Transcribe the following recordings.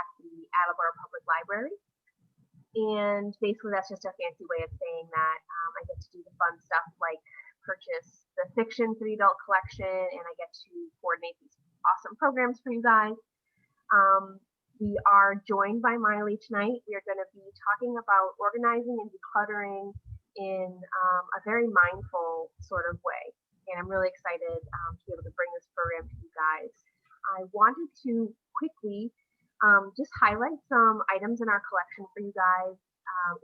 at the Attleboro Public Library. And basically that's just a fancy way of saying that I get to do the fun stuff like purchase the fiction for the adult collection, and I get to coordinate these awesome programs for you guys. We are joined by Miley tonight. We are going to be talking about organizing and decluttering in a very mindful sort of way. And I'm really excited to be able to bring this program to you guys. I wanted to quickly just highlight some items in our collection for you guys.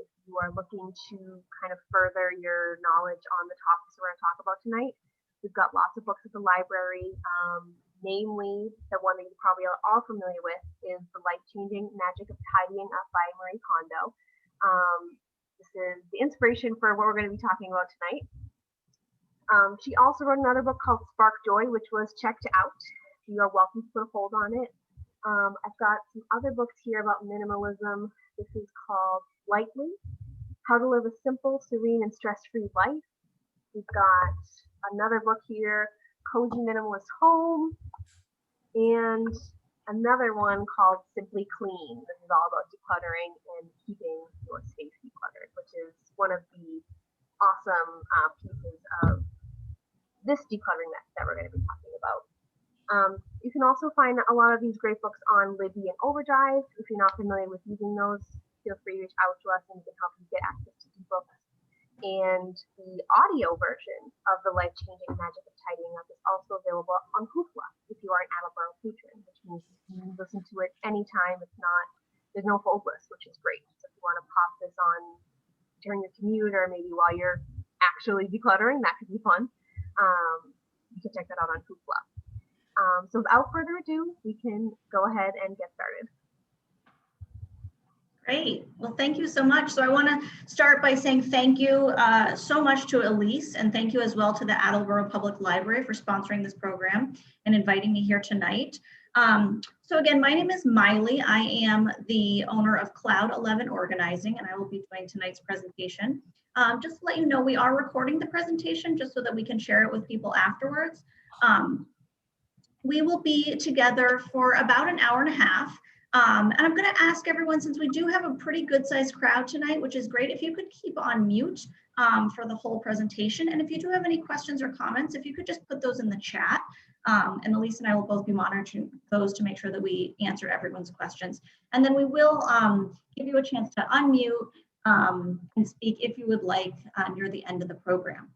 If you are looking to kind of further your knowledge on the topics we're going to talk about tonight, we've got lots of books at the library. Namely, the one that you probably are all familiar with is The Life-Changing Magic of Tidying Up by Marie Kondo. This is the inspiration for what we're going to be talking about tonight. She also wrote another book called Spark Joy, which was checked out. You are welcome to put a hold on it. I've got some other books here about minimalism. This is called Lightly, How to Live a Simple, Serene, and Stress-Free Life. We've got another book here, Cozy Minimalist Home, and another one called Simply Clean. This is all about decluttering and keeping your space decluttered, which is one of the awesome pieces of this decluttering that we're going to be talking about. You can also find a lot of these great books on Libby and Overdrive. If you're not familiar with using those, feel free to reach out to us and we can help you get access to these books. And the audio version of The Life-Changing Magic of Tidying Up is also available on Hoopla if you are an Attleboro patron, which means you can listen to it anytime. There's no fold list, which is great. So if you want to pop this on during your commute or maybe while you're actually decluttering, that could be fun. You can check that out on Hoopla. So without further ado, we can go ahead and get started. Great. Well, thank you so much. So I want to start by saying thank you so much to Elise, and thank you as well to the Attleboro Public Library for sponsoring this program and inviting me here tonight. So again, my name is Miley. I am the owner of Cloud 11 Organizing, and I will be doing tonight's presentation. Just to let you know, we are recording the presentation just so that we can share it with people afterwards. We will be together for about an hour and a half. And I'm going to ask everyone, since we do have a pretty good sized crowd tonight, which is great, if you could keep on mute for the whole presentation. And if you do have any questions or comments, if you could just put those in the chat. And Elise and I will both be monitoring those to make sure that we answer everyone's questions. And then we will give you a chance to unmute and speak if you would like near the end of the program.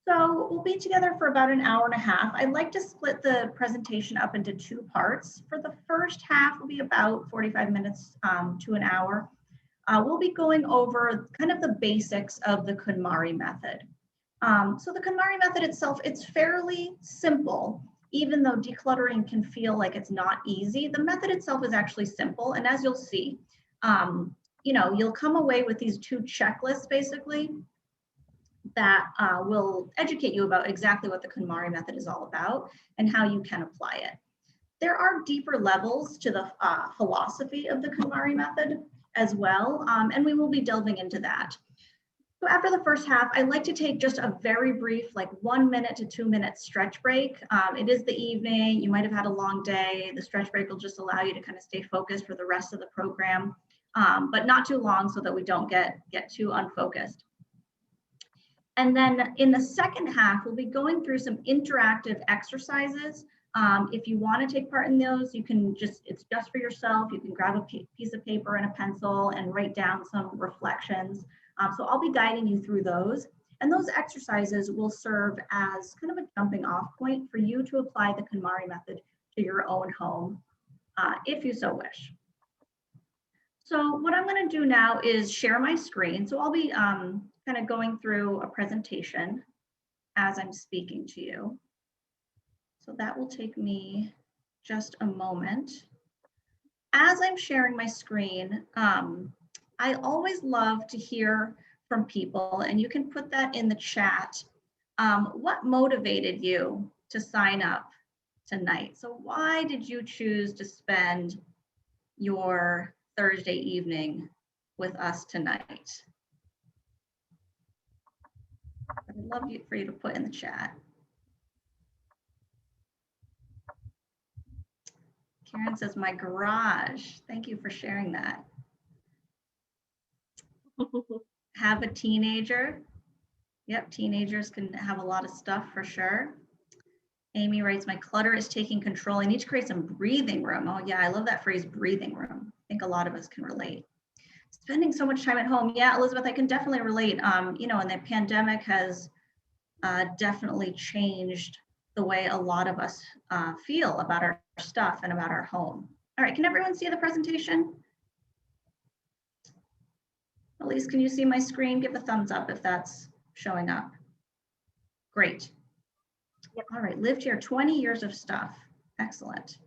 So we'll be together for about an hour and a half. I'd like to split the presentation up into two parts. For the first half will be about 45 minutes to an hour. We'll be going over kind of the basics of the KonMari method. So the KonMari method itself, it's fairly simple, even though decluttering can feel like it's not easy. The method itself is actually simple. And as you'll see, you'll come away with these two checklists basically that will educate you about exactly what the KonMari method is all about and how you can apply it. There are deeper levels to the philosophy of the KonMari method as well, and we will be delving into that. So after the first half, I'd like to take just a very brief, like 1 minute to 2 minute stretch break. It is the evening, you might have had a long day. The stretch break will just allow you to kind of stay focused for the rest of the program, but not too long so that we don't get too unfocused. And then in the second half, we'll be going through some interactive exercises. If you want to take part in those, you can it's just for yourself. You can grab a piece of paper and a pencil and write down some reflections. So I'll be guiding you through those. And those exercises will serve as kind of a jumping off point for you to apply the KonMari method to your own home, if you so wish. So what I'm going to do now is share my screen. So I'll be kind of going through a presentation as I'm speaking to you. So that will take me just a moment. As I'm sharing my screen, I always love to hear from people, and you can put that in the chat. What motivated you to sign up tonight? So why did you choose to spend your Thursday evening with us tonight? I'd love for you to put in the chat. Karen says, my garage. Thank you sharing that. Have a teenager. Yep, teenagers can have a lot of stuff for sure. Amy writes, my clutter is taking control. I need to create some breathing room. Oh yeah, I love that phrase, breathing room. I think a lot of us can relate. Spending so much time at home. Yeah, Elizabeth, I can definitely relate. You know, and the pandemic has definitely changed the way a lot of us feel about our stuff and about our home. All right, can everyone see the presentation? Elise, can you see my screen? Give a thumbs up if that's showing up. Great. Yep. All right, lived here 20 years of stuff. Excellent.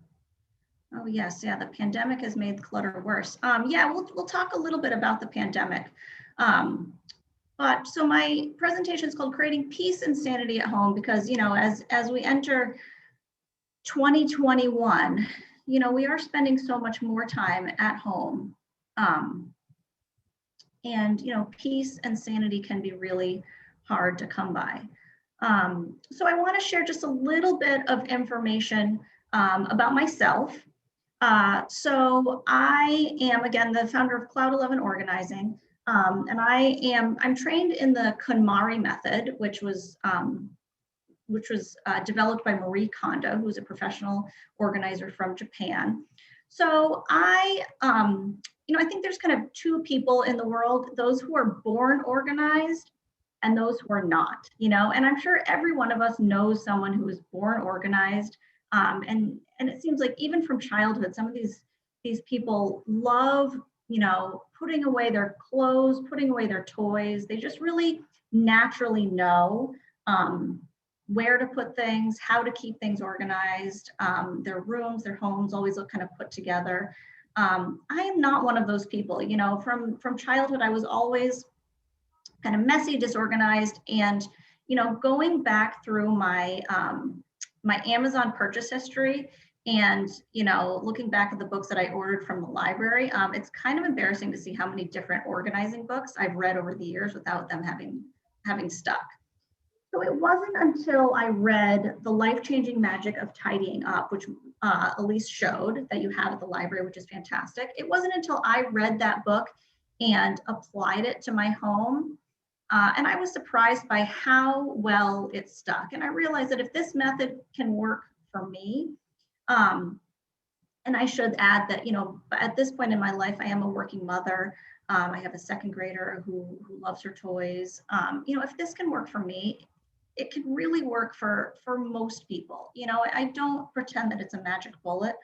Oh yes, yeah, the pandemic has made clutter worse. Yeah, we'll talk a little bit about the pandemic. But so my presentation is called Creating Peace and Sanity at Home, because, you know, as we enter 2021, you know, we are spending so much more time at home. And, you know, peace and sanity can be really hard to come by. So I want to share just a little bit of information about myself. So I am, again, the founder of Cloud 11 Organizing, and I'm trained in the KonMari method, which was developed by Marie Kondo, who's a professional organizer from Japan. So you know, I think there's kind of two people in the world, those who are born organized and those who are not, you know, and I'm sure every one of us knows someone who was born organized. And it seems like even from childhood, some of these people love, you know, putting away their clothes, putting away their toys. They just really naturally know where to put things, how to keep things organized. Their rooms, their homes always look kind of put together. I am not one of those people, you know, from childhood, I was always kind of messy, disorganized, and, you know, going back through my my Amazon purchase history and, you know, looking back at the books that I ordered from the library, it's kind of embarrassing to see how many different organizing books I've read over the years without them having stuck. So it wasn't until I read The Life-Changing Magic of Tidying Up, which Elise showed that you have at the library, which is fantastic. It wasn't until I read that book and applied it to my home, and I was surprised by how well it stuck. And I realized that if this method can work for me, and I should add that, you know, at this point in my life, I am a working mother. I have a second grader who loves her toys. You know, if this can work for me, it can really work for most people. You know, I don't pretend that it's a magic bullet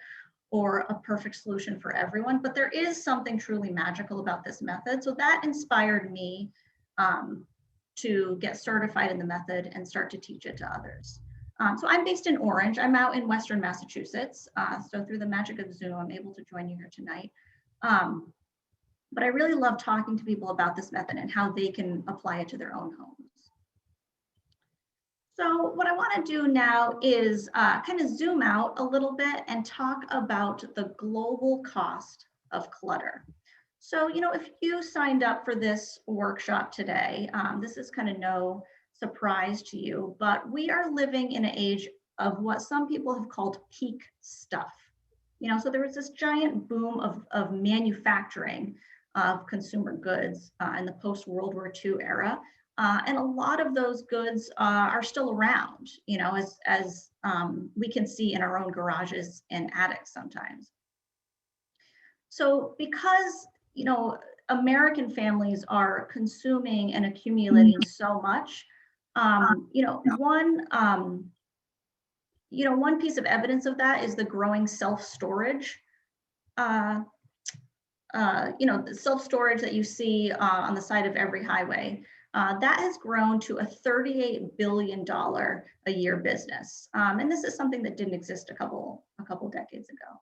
or a perfect solution for everyone, but there is something truly magical about this method. So that inspired me to get certified in the method and start to teach it to others. So I'm based in Orange. I'm out in Western Massachusetts. So through the magic of Zoom, I'm able to join you here tonight. But I really love talking to people about this method and how they can apply it to their own homes. So what I want to do now is kind of zoom out a little bit and talk about the global cost of clutter. So, you know, if you signed up for this workshop today, this is kind of no surprise to you, but we are living in an age of what some people have called peak stuff. You know, so there was this giant boom of manufacturing of consumer goods in the post-World War II era. And a lot of those goods are still around, you know, as we can see in our own garages and attics sometimes. So because, you know, American families are consuming and accumulating so much, you know, one piece of evidence of that is the growing self-storage. You know, the self-storage that you see on the side of every highway. That has grown to a $38 billion a year business. And this is something that didn't exist a couple decades ago.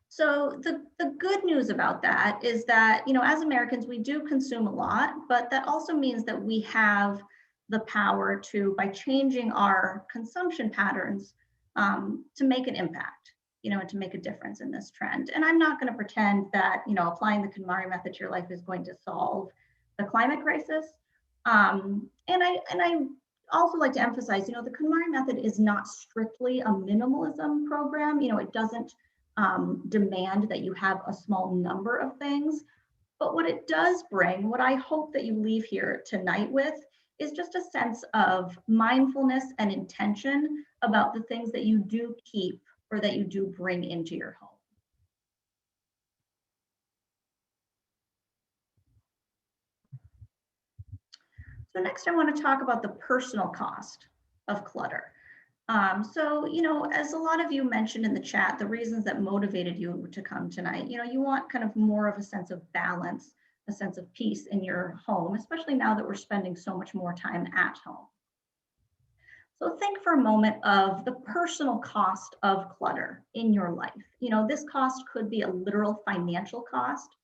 So the good news about that is that, you know, as Americans, we do consume a lot, but that also means that we have the power to, by changing our consumption patterns, to make an impact, you know, and to make a difference in this trend. And I'm not going to pretend that, you know, applying the KonMari method to your life is going to solve the climate crisis. And I also like to emphasize, you know, the KonMari method is not strictly a minimalism program. You know, it doesn't demand that you have a small number of things. But what it does bring, what I hope that you leave here tonight with, is just a sense of mindfulness and intention about the things that you do keep or that you do bring into your home. So next I want to talk about the personal cost of clutter. So, as a lot of you mentioned in the chat, the reasons that motivated you to come tonight, you want kind of more of a sense of balance, a sense of peace in your home, especially now that we're spending so much more time at home. So think for a moment of the personal cost of clutter in your life. This cost could be a literal financial cost.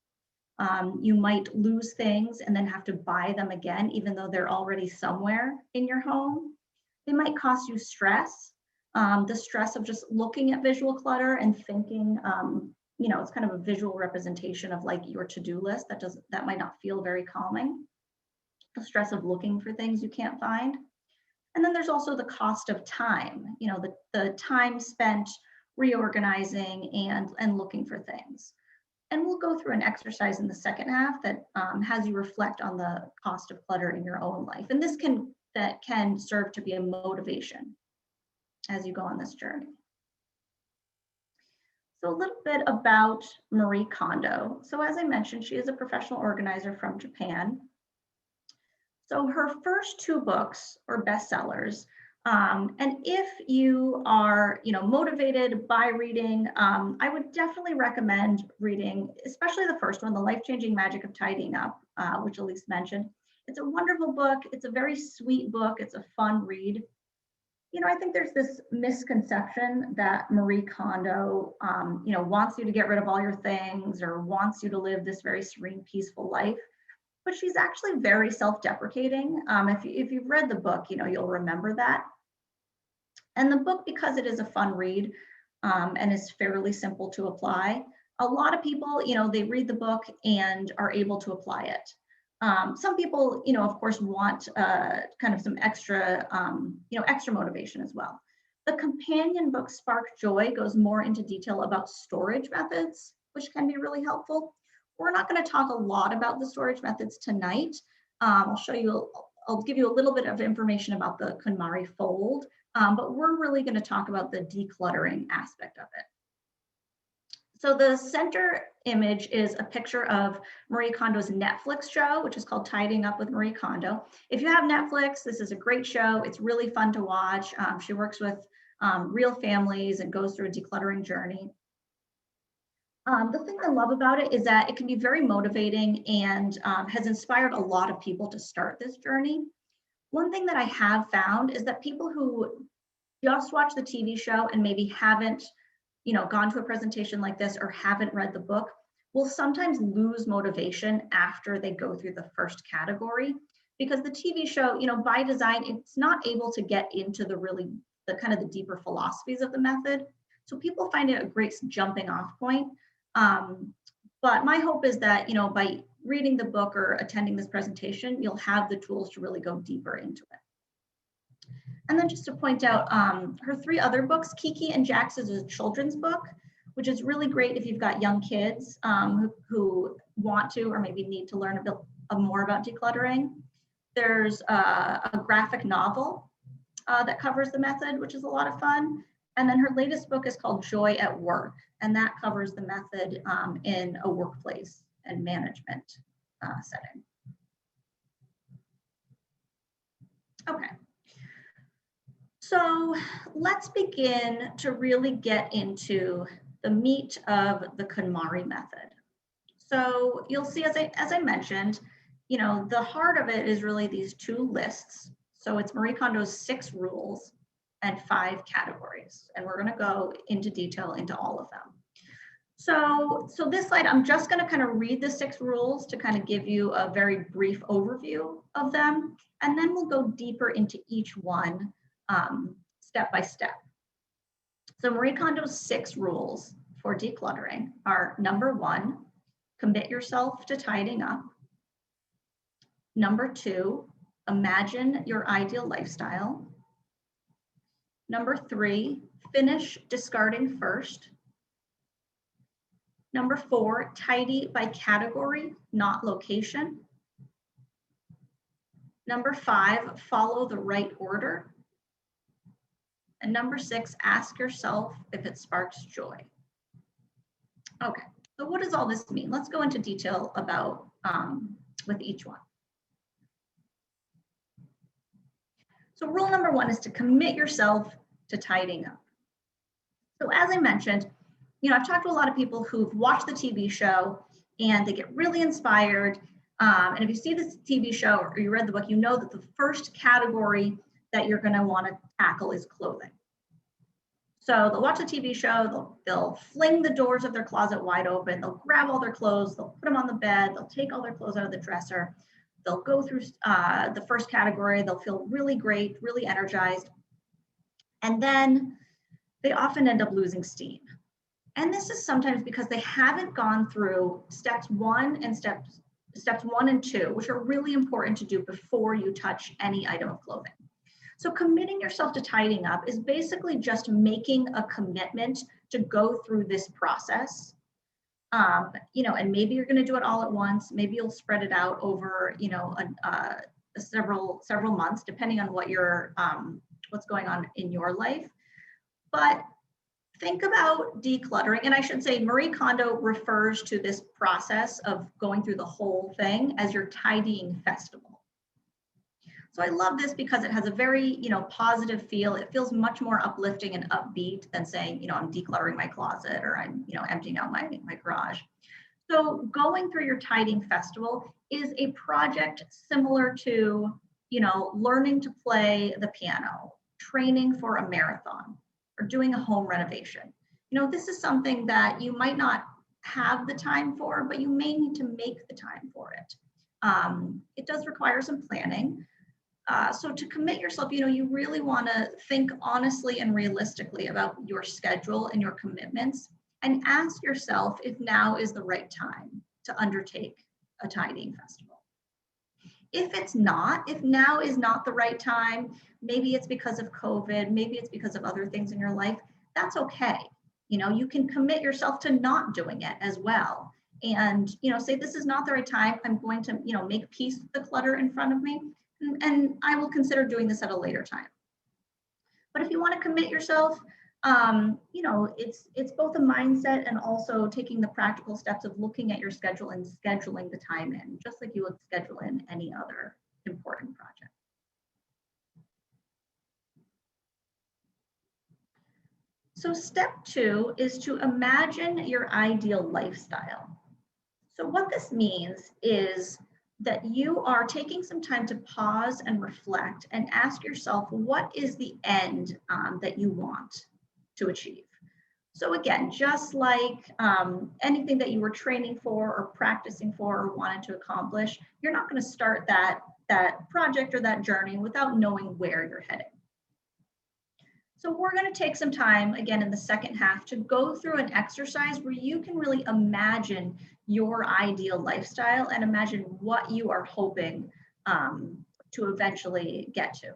You might lose things and then have to buy them again, even though they're already somewhere in your home. They might cost you stress, the stress of just looking at visual clutter and thinking, it's kind of a visual representation of like your to-do list that might not feel very calming. The stress of looking for things you can't find. And then there's also the cost of time, the time spent reorganizing and looking for things. And we'll go through an exercise in the second half that has you reflect on the cost of clutter in your own life. And this can serve to be a motivation as you go on this journey. So a little bit about Marie Kondo. So as I mentioned, she is a professional organizer from Japan. So her first 2 books are bestsellers. And if you are, motivated by reading, I would definitely recommend reading, especially the first one, The Life-Changing Magic of Tidying Up, which Elise mentioned. It's a wonderful book. It's a very sweet book. It's a fun read. I think there's this misconception that Marie Kondo, wants you to get rid of all your things or wants you to live this very serene, peaceful life. But she's actually very self-deprecating. If you've read the book, you'll remember that. And the book, because it is a fun read and is fairly simple to apply, a lot of people, they read the book and are able to apply it. Some people, of course, want kind of some extra, extra motivation as well. The companion book, Spark Joy, goes more into detail about storage methods, which can be really helpful. We're not going to talk a lot about the storage methods tonight. I'll give you a little bit of information about the KonMari fold, but we're really going to talk about the decluttering aspect of it. So the center image is a picture of Marie Kondo's Netflix show, which is called Tidying Up with Marie Kondo. If you have Netflix, this is a great show. It's really fun to watch. She works with real families and goes through a decluttering journey. The thing I love about it is that it can be very motivating and has inspired a lot of people to start this journey. One thing that I have found is that people who just watch the TV show and maybe haven't, gone to a presentation like this or haven't read the book will sometimes lose motivation after they go through the first category, because the TV show, by design, it's not able to get into the kind of the deeper philosophies of the method. So people find it a great jumping off point. But my hope is that, by reading the book or attending this presentation, you'll have the tools to really go deeper into it. And then just to point out, her 3 other books, Kiki and Jax, is a children's book, which is really great if you've got young kids who want to or maybe need to learn a bit more about decluttering. There's a graphic novel that covers the method, which is a lot of fun. And then her latest book is called Joy at Work, and that covers the method in a workplace and management setting. Okay. So let's begin to really get into the meat of the KonMari method. So you'll see, as I mentioned, the heart of it is really these 2 lists. So it's Marie Kondo's 6 rules and 5 categories. And we're going to go into detail into all of them. So this slide, I'm just going to kind of read the 6 rules to kind of give you a very brief overview of them. And then we'll go deeper into each one step by step. So Marie Kondo's 6 rules for decluttering are: number 1, commit yourself to tidying up. Number 2, imagine your ideal lifestyle. Number 3, finish discarding first. Number 4, tidy by category, not location. Number 5, follow the right order. And number 6, ask yourself if it sparks joy. Okay, so what does all this mean? Let's go into detail about with each one. So rule number 1 is to commit yourself to tidying up. So as I mentioned, I've talked to a lot of people who've watched the TV show and they get really inspired. And if you see this TV show or you read the book, you know that the first category that you're going to want to tackle is clothing. So they'll watch the TV show, they'll fling the doors of their closet wide open, they'll grab all their clothes, they'll put them on the bed, they'll take all their clothes out of the dresser, they'll go through the first category, they'll feel really great, really energized, and then they often end up losing steam. And this is sometimes because they haven't gone through steps 1 and 2, which are really important to do before you touch any item of clothing. So committing yourself to tidying up is basically just making a commitment to go through this process. And maybe you're going to do it all at once. Maybe you'll spread it out over, several months, depending on what what's going on in your life. But think about decluttering. And I should say Marie Kondo refers to this process of going through the whole thing as your tidying festival. So I love this because it has a very, positive feel. It feels much more uplifting and upbeat than saying, I'm decluttering my closet or I'm, emptying out my garage. So going through your tidying festival is a project similar to, learning to play the piano, training for a marathon, or doing a home renovation. This is something that you might not have the time for, but you may need to make the time for it. It does require some planning. So to commit yourself, you really want to think honestly and realistically about your schedule and your commitments and ask yourself if now is the right time to undertake a tidying festival. If now is not the right time, maybe it's because of COVID, maybe it's because of other things in your life, that's okay. You can commit yourself to not doing it as well. And, say this is not the right time, I'm going to, make peace with the clutter in front of me. And I will consider doing this at a later time. But if you want to commit yourself, it's both a mindset and also taking the practical steps of looking at your schedule and scheduling the time in, just like you would schedule in any other important project. So step 2 is to imagine your ideal lifestyle. So what this means is that you are taking some time to pause and reflect and ask yourself, what is the end that you want to achieve? So again, just like anything that you were training for or practicing for or wanted to accomplish, you're not going to start that project or that journey without knowing where you're heading. So we're going to take some time, again, in the second half to go through an exercise where you can really imagine your ideal lifestyle and imagine what you are hoping to eventually get to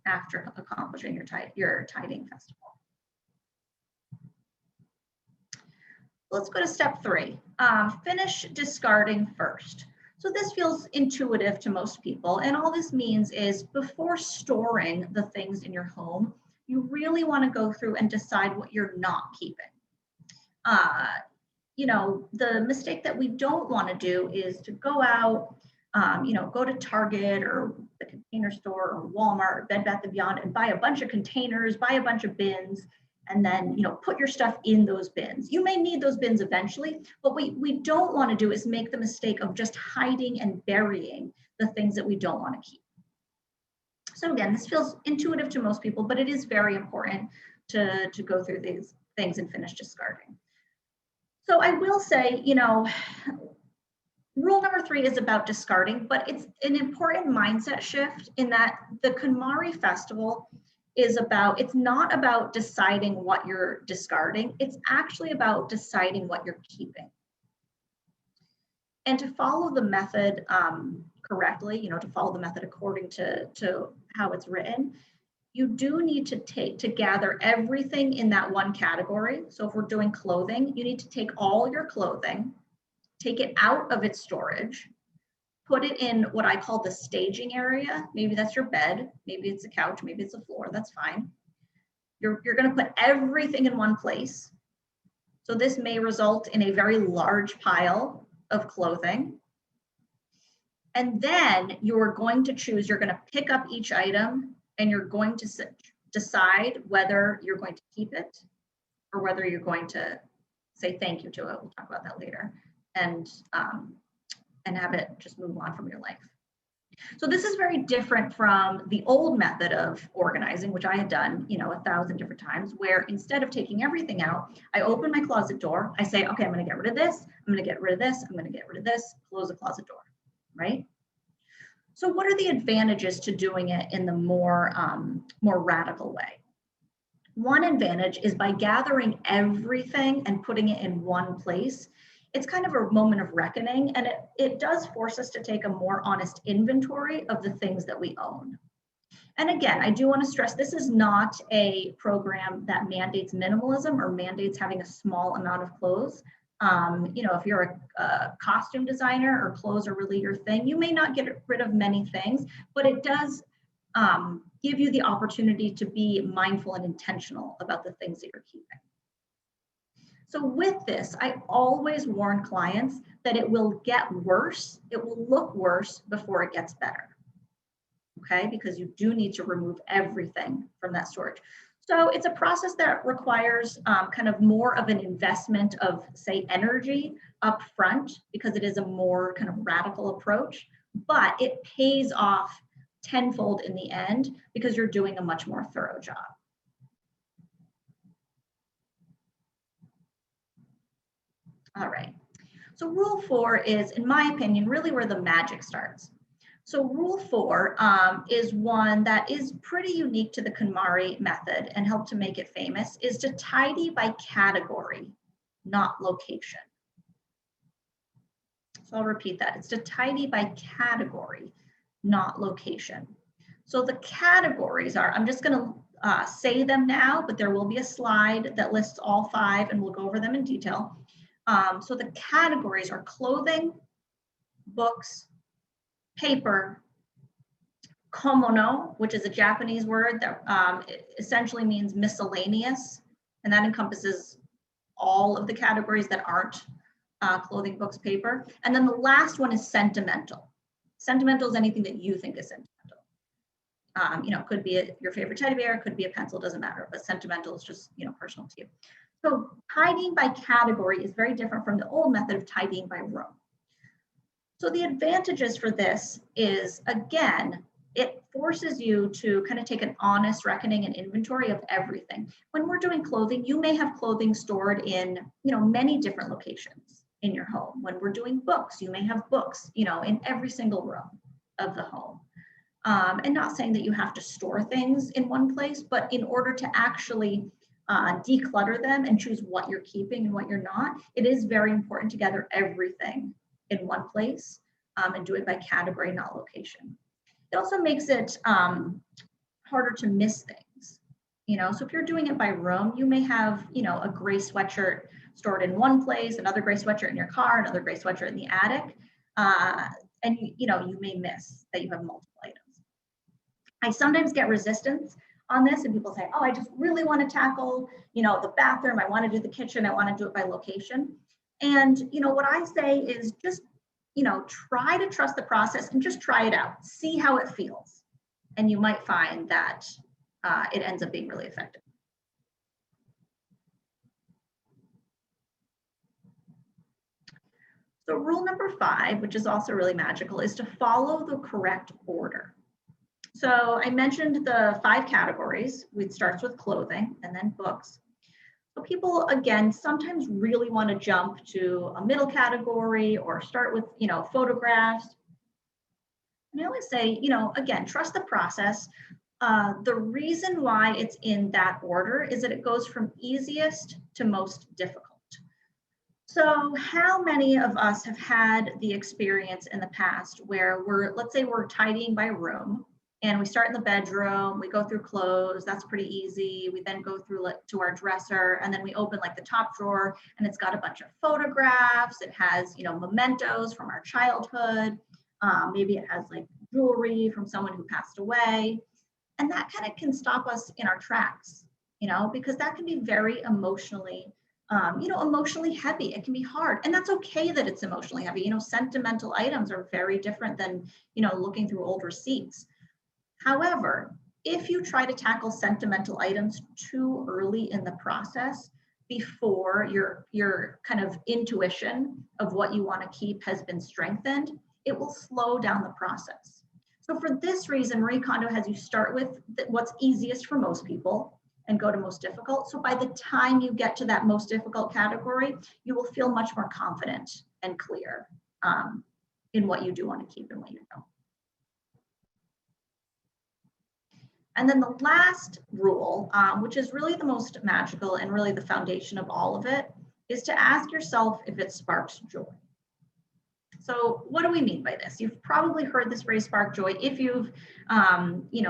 after accomplishing your tidying festival. Let's go to step 3, finish discarding first. So this feels intuitive to most people. And all this means is before storing the things in your home, you really want to go through and decide what you're not keeping. The mistake that we don't want to do is to go out, go to Target or the Container Store or Walmart or Bed Bath & Beyond and buy a bunch of containers, buy a bunch of bins, and then, put your stuff in those bins. You may need those bins eventually, but what we don't want to do is make the mistake of just hiding and burying the things that we don't want to keep. So again, this feels intuitive to most people, but it is very important to go through these things and finish discarding. So I will say, rule number 3 is about discarding, but it's an important mindset shift in that the KonMari festival it's not about deciding what you're discarding. It's actually about deciding what you're keeping. And to follow the method correctly, to follow the method according to how it's written, you do need to gather everything in that one category. So if we're doing clothing, you need to take all your clothing, take it out of its storage, put it in what I call the staging area. Maybe that's your bed, maybe it's a couch, maybe it's a floor, that's fine. You're going to put everything in one place. So this may result in a very large pile of clothing. And then you're going to choose, you're going to pick up each item and you're going to decide whether you're going to keep it or whether you're going to say thank you to it. We'll talk about that later. And have it just move on from your life. So this is very different from the old method of organizing, which I had done, 1,000 different times, where instead of taking everything out, I open my closet door. I say, okay, I'm going to get rid of this. I'm going to get rid of this. I'm going to get rid of this. Close the closet door, right? So what are the advantages to doing it in the more radical way? One advantage is by gathering everything and putting it in one place. It's kind of a moment of reckoning, and it does force us to take a more honest inventory of the things that we own. And again, I do want to stress, this is not a program that mandates minimalism or mandates having a small amount of clothes. If you're a costume designer or clothes are really your thing, you may not get rid of many things, but it does give you the opportunity to be mindful and intentional about the things that you're keeping. So with this, I always warn clients that it will get worse. It will look worse before it gets better. Okay, because you do need to remove everything from that storage. So it's a process that requires kind of more of an investment of, say, energy up front, because it is a more kind of radical approach, but it pays off tenfold in the end because you're doing a much more thorough job. All right, so rule 4 is, in my opinion, really where the magic starts. So rule 4 is one that is pretty unique to the KonMari method and helped to make it famous, is to tidy by category, not location. So I'll repeat that. It's to tidy by category, not location. So the categories are, I'm just going to say them now, but there will be a slide that lists all 5 and we'll go over them in detail. So the categories are clothing, books, paper, komono, which is a Japanese word that essentially means miscellaneous, and that encompasses all of the categories that aren't clothing, books, paper. And then the last one is sentimental. Sentimental is anything that you think is sentimental. Could be your favorite teddy bear, could be a pencil, doesn't matter, but sentimental is just, personal to you. So tidying by category is very different from the old method of tidying by room. So the advantages for this is, again, it forces you to kind of take an honest reckoning and inventory of everything. When we're doing clothing, you may have clothing stored in, many different locations in your home. When we're doing books, you may have books, in every single room of the home. And not saying that you have to store things in one place, but in order to actually declutter them and choose what you're keeping and what you're not, it is very important to gather everything in one place and do it by category, not location. It also makes it harder to miss things. So if you're doing it by room, you may have, a gray sweatshirt stored in one place, another gray sweatshirt in your car, another gray sweatshirt in the attic, and you may miss that you have multiple items. I sometimes get resistance on this, and people say, oh, I just really want to tackle, the bathroom. I want to do the kitchen. I want to do it by location. And, what I say is just, try to trust the process and just try it out. See how it feels. And you might find that it ends up being really effective. So rule number 5, which is also really magical, is to follow the correct order. So I mentioned the 5 categories. It starts with clothing and then books. So people, again, sometimes really want to jump to a middle category or start with, photographs. And I always say, again, trust the process. The reason why it's in that order is that it goes from easiest to most difficult. So how many of us have had the experience in the past where let's say we're tidying by room, And we start in the bedroom, we go through clothes, that's pretty easy. We then go through to our dresser, and then we open like the top drawer, and it's got a bunch of photographs. It has, mementos from our childhood. Maybe it has like jewelry from someone who passed away. And that kind of can stop us in our tracks, because that can be very emotionally, emotionally heavy. It can be hard. And that's okay that it's emotionally heavy. Sentimental items are very different than, looking through old receipts. However, if you try to tackle sentimental items too early in the process, before your kind of intuition of what you want to keep has been strengthened, it will slow down the process. So for this reason, Marie Kondo has you start with what's easiest for most people and go to most difficult. So by the time you get to that most difficult category, you will feel much more confident and clear in what you do want to keep and what you don't. And then the last rule, which is really the most magical and really the foundation of all of it, is to ask yourself if it sparks joy. So what do we mean by this? You've probably heard this phrase, spark joy, if you've,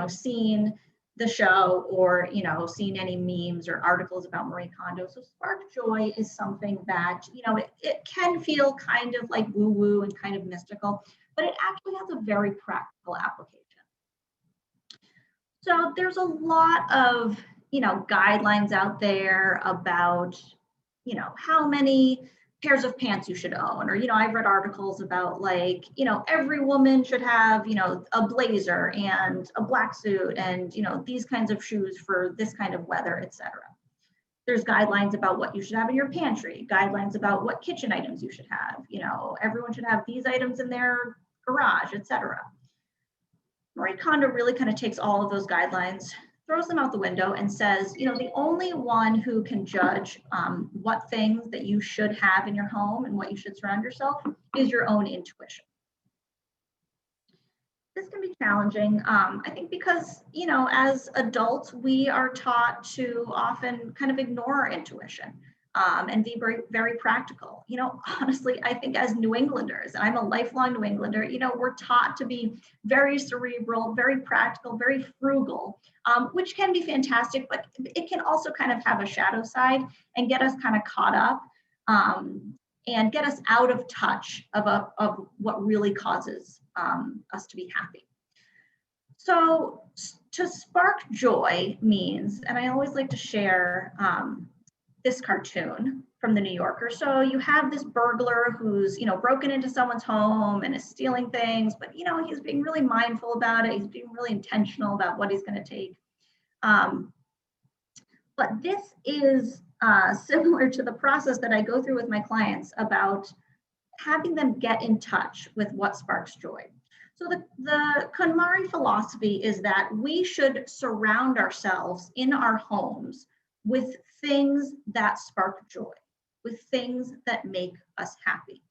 seen the show or, seen any memes or articles about Marie Kondo. So spark joy is something that, it can feel kind of like woo-woo and kind of mystical, but it actually has a very practical application. So there's a lot of, guidelines out there about, how many pairs of pants you should own, or, I've read articles about like, every woman should have, a blazer and a black suit and, these kinds of shoes for this kind of weather, etc. There's guidelines about what you should have in your pantry, guidelines about what kitchen items you should have, everyone should have these items in their garage, etc. Marie Kondo really kind of takes all of those guidelines, throws them out the window and says, the only one who can judge what things that you should have in your home and what you should surround yourself is your own intuition. This can be challenging, I think, because, as adults, we are taught to often kind of ignore our intuition and be very, very practical. Honestly, I think as New Englanders, and I'm a lifelong New Englander, we're taught to be very cerebral, very practical, very frugal, which can be fantastic, but it can also kind of have a shadow side and get us kind of caught up and get us out of touch of what really causes us to be happy. So to spark joy means, and I always like to share this cartoon from the New Yorker. So you have this burglar who's, broken into someone's home and is stealing things, but, he's being really mindful about it. He's being really intentional about what he's going to take. But this is similar to the process that I go through with my clients about having them get in touch with what sparks joy. So the KonMari philosophy is that we should surround ourselves in our homes with things that spark joy, with things that make us happy.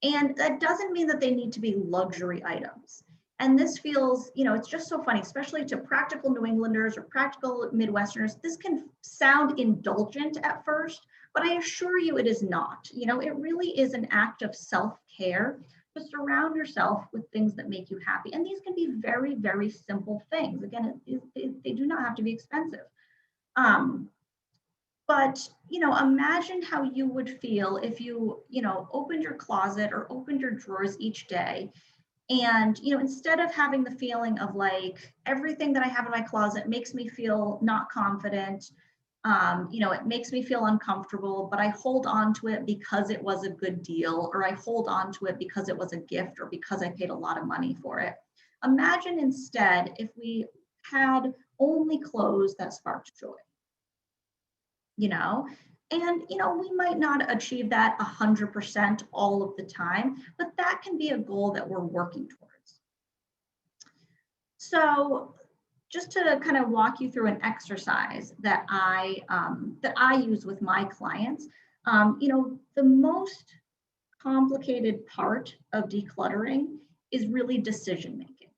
And that doesn't mean that they need to be luxury items. And this feels, it's just so funny, especially to practical New Englanders or practical Midwesterners. This can sound indulgent at first, but I assure you it is not. It really is an act of self-care to surround yourself with things that make you happy. And these can be very, very simple things. Again, they do not have to be expensive. But, imagine how you would feel if you, opened your closet or opened your drawers each day. And, instead of having the feeling of like, everything that I have in my closet makes me feel not confident, it makes me feel uncomfortable, but I hold on to it because it was a good deal, or I hold on to it because it was a gift, or because I paid a lot of money for it. Imagine instead if we had only clothes that sparked joy. And we might not achieve that 100% all of the time, but that can be a goal that we're working towards. So just to kind of walk you through an exercise that I use with my clients, the most complicated part of decluttering is really decision making.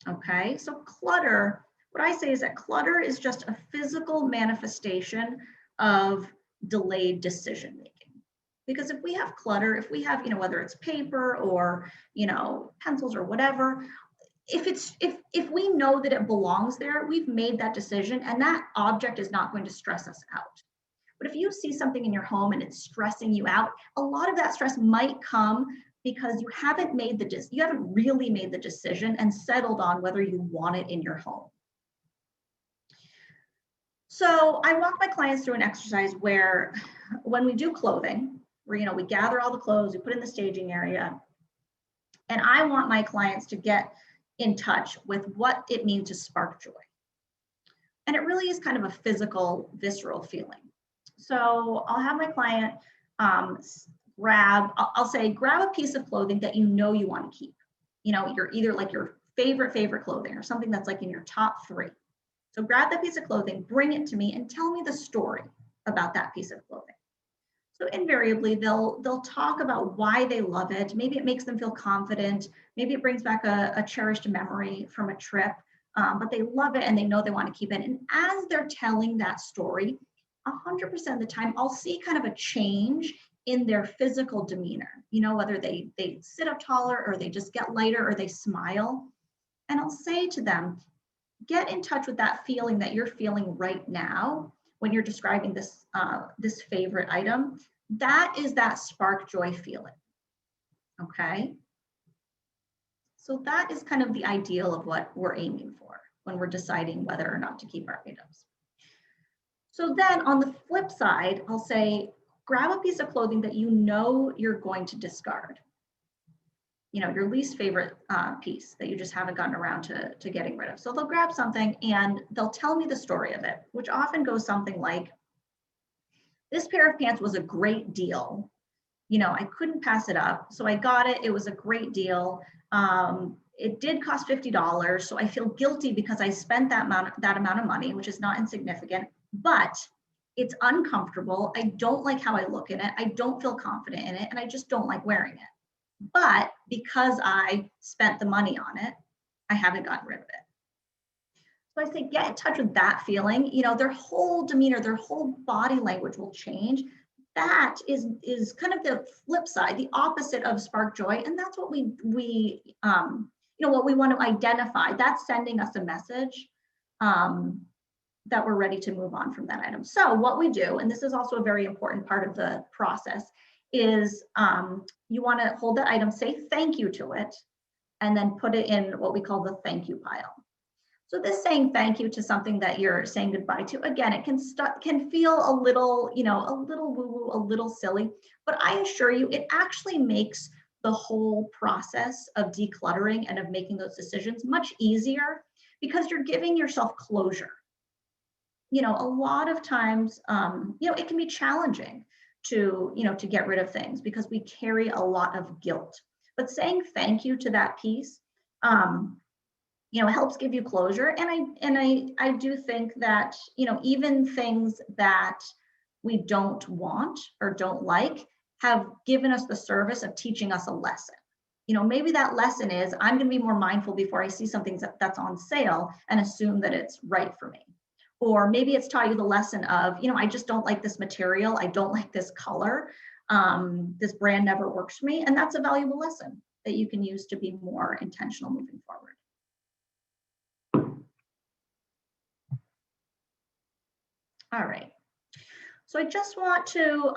Okay, so clutter. What I say is that clutter is just a physical manifestation of delayed decision making. Because if we have clutter, if we have, whether it's paper or, pencils or whatever, if we know that it belongs there, we've made that decision, and that object is not going to stress us out. But if you see something in your home and it's stressing you out, a lot of that stress might come because you haven't really made the decision and settled on whether you want it in your home. So I walk my clients through an exercise where, when we do clothing, where we gather all the clothes, we put in the staging area, and I want my clients to get in touch with what it means to spark joy. And it really is kind of a physical, visceral feeling. So I'll have my client grab a piece of clothing that you want to keep. You're either like your favorite clothing or something that's like in your top 3. So grab that piece of clothing, bring it to me, and tell me the story about that piece of clothing. So invariably, they'll talk about why they love it. Maybe it makes them feel confident. Maybe it brings back a cherished memory from a trip, but they love it and they know they want to keep it. And as they're telling that story, 100% of the time, I'll see kind of a change in their physical demeanor, whether they sit up taller or they just get lighter or they smile. And I'll say to them, get in touch with that feeling that you're feeling right now when you're describing this, this favorite item. That is that spark joy feeling, okay? So that is kind of the ideal of what we're aiming for when we're deciding whether or not to keep our items. So then on the flip side, I'll say, grab a piece of clothing that you're going to discard. Your least favorite piece that you just haven't gotten around to getting rid of. So they'll grab something and they'll tell me the story of it, which often goes something like, this pair of pants was a great deal. I couldn't pass it up, so I got it. It was a great deal. It did cost $50, so I feel guilty because I spent that amount of money, which is not insignificant, but it's uncomfortable. I don't like how I look in it. I don't feel confident in it, and I just don't like wearing it. But because I spent the money on it, I haven't gotten rid of it. So I say, get in touch with that feeling. Their whole demeanor, their whole body language will change. That is kind of the flip side, the opposite of spark joy. And that's what what we want to identify. That's sending us a message that we're ready to move on from that item. So what we do, and this is also a very important part of the process, is you want to hold that item, say thank you to it, and then put it in what we call the thank you pile. So this saying thank you to something that you're saying goodbye to, again, it can feel a little, a little woo-woo, a little silly, but I assure you, it actually makes the whole process of decluttering and of making those decisions much easier because you're giving yourself closure. A lot of times, it can be challenging to get rid of things because we carry a lot of guilt. But saying thank you to that piece, helps give you closure. And I do think that, even things that we don't want or don't like have given us the service of teaching us a lesson. Maybe that lesson is, I'm going to be more mindful before I see something that's on sale and assume that it's right for me. Or maybe it's taught you the lesson of, I just don't like this material. I don't like this color. This brand never works for me. And that's a valuable lesson that you can use to be more intentional moving forward. All right. So I just want to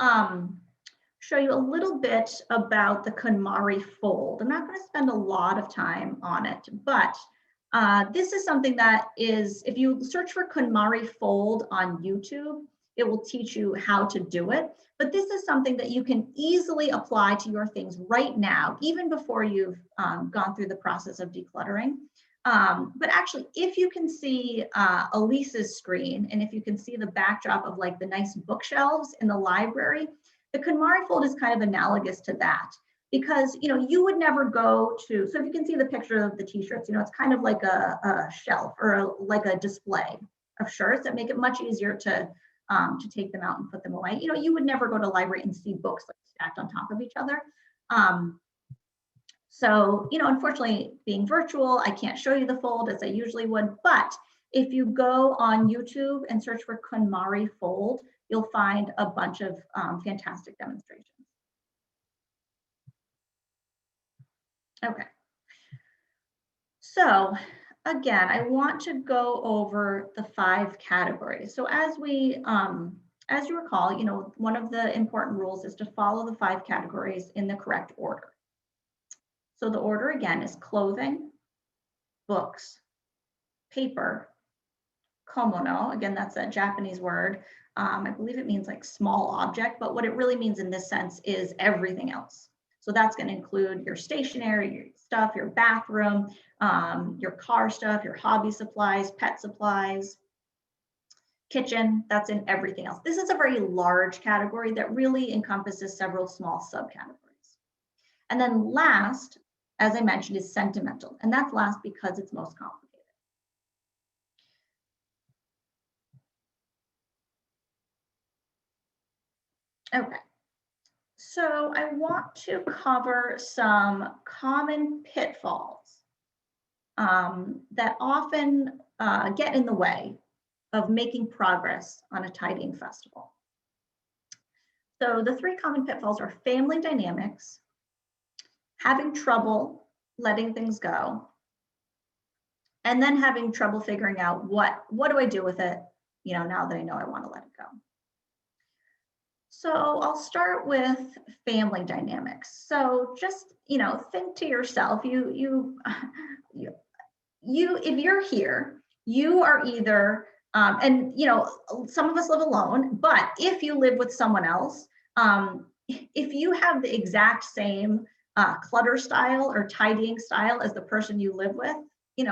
show you a little bit about the KonMari fold. I'm not going to spend a lot of time on it, but this is something that is, if you search for KonMari fold on YouTube, it will teach you how to do it. But this is something that you can easily apply to your things right now, even before you've gone through the process of decluttering. But actually, if you can see Elise's screen, and if you can see the backdrop of like the nice bookshelves in the library, the KonMari fold is kind of analogous to that. Because you would never go to, so if you can see the picture of the t-shirts, it's kind of like a shelf or like a display of shirts that make it much easier to take them out and put them away. You would never go to a library and see books like stacked on top of each other. So, unfortunately, being virtual, I can't show you the fold as I usually would, but if you go on YouTube and search for KonMari fold, you'll find a bunch of fantastic demonstrations. Okay. So again, I want to go over the 5 categories. So as you recall, one of the important rules is to follow the 5 categories in the correct order. So the order again is clothing, books, paper, komono. Again, that's a Japanese word. I believe it means like small object, but what it really means in this sense is everything else. So that's going to include your stationery, your stuff, your bathroom, your car stuff, your hobby supplies, pet supplies, kitchen. That's in everything else. This is a very large category that really encompasses several small subcategories. And then last, as I mentioned, is sentimental. And that's last because it's most complicated. Okay, so I want to cover some common pitfalls that often get in the way of making progress on a tidying festival. So the 3 common pitfalls are family dynamics, having trouble letting things go, and then having trouble figuring out what do I do with it, now that I know I want to let it go. So I'll start with family dynamics. So just, think to yourself, if you're here, you are either, and some of us live alone, but if you live with someone else, if you have the exact same clutter style or tidying style as the person you live with,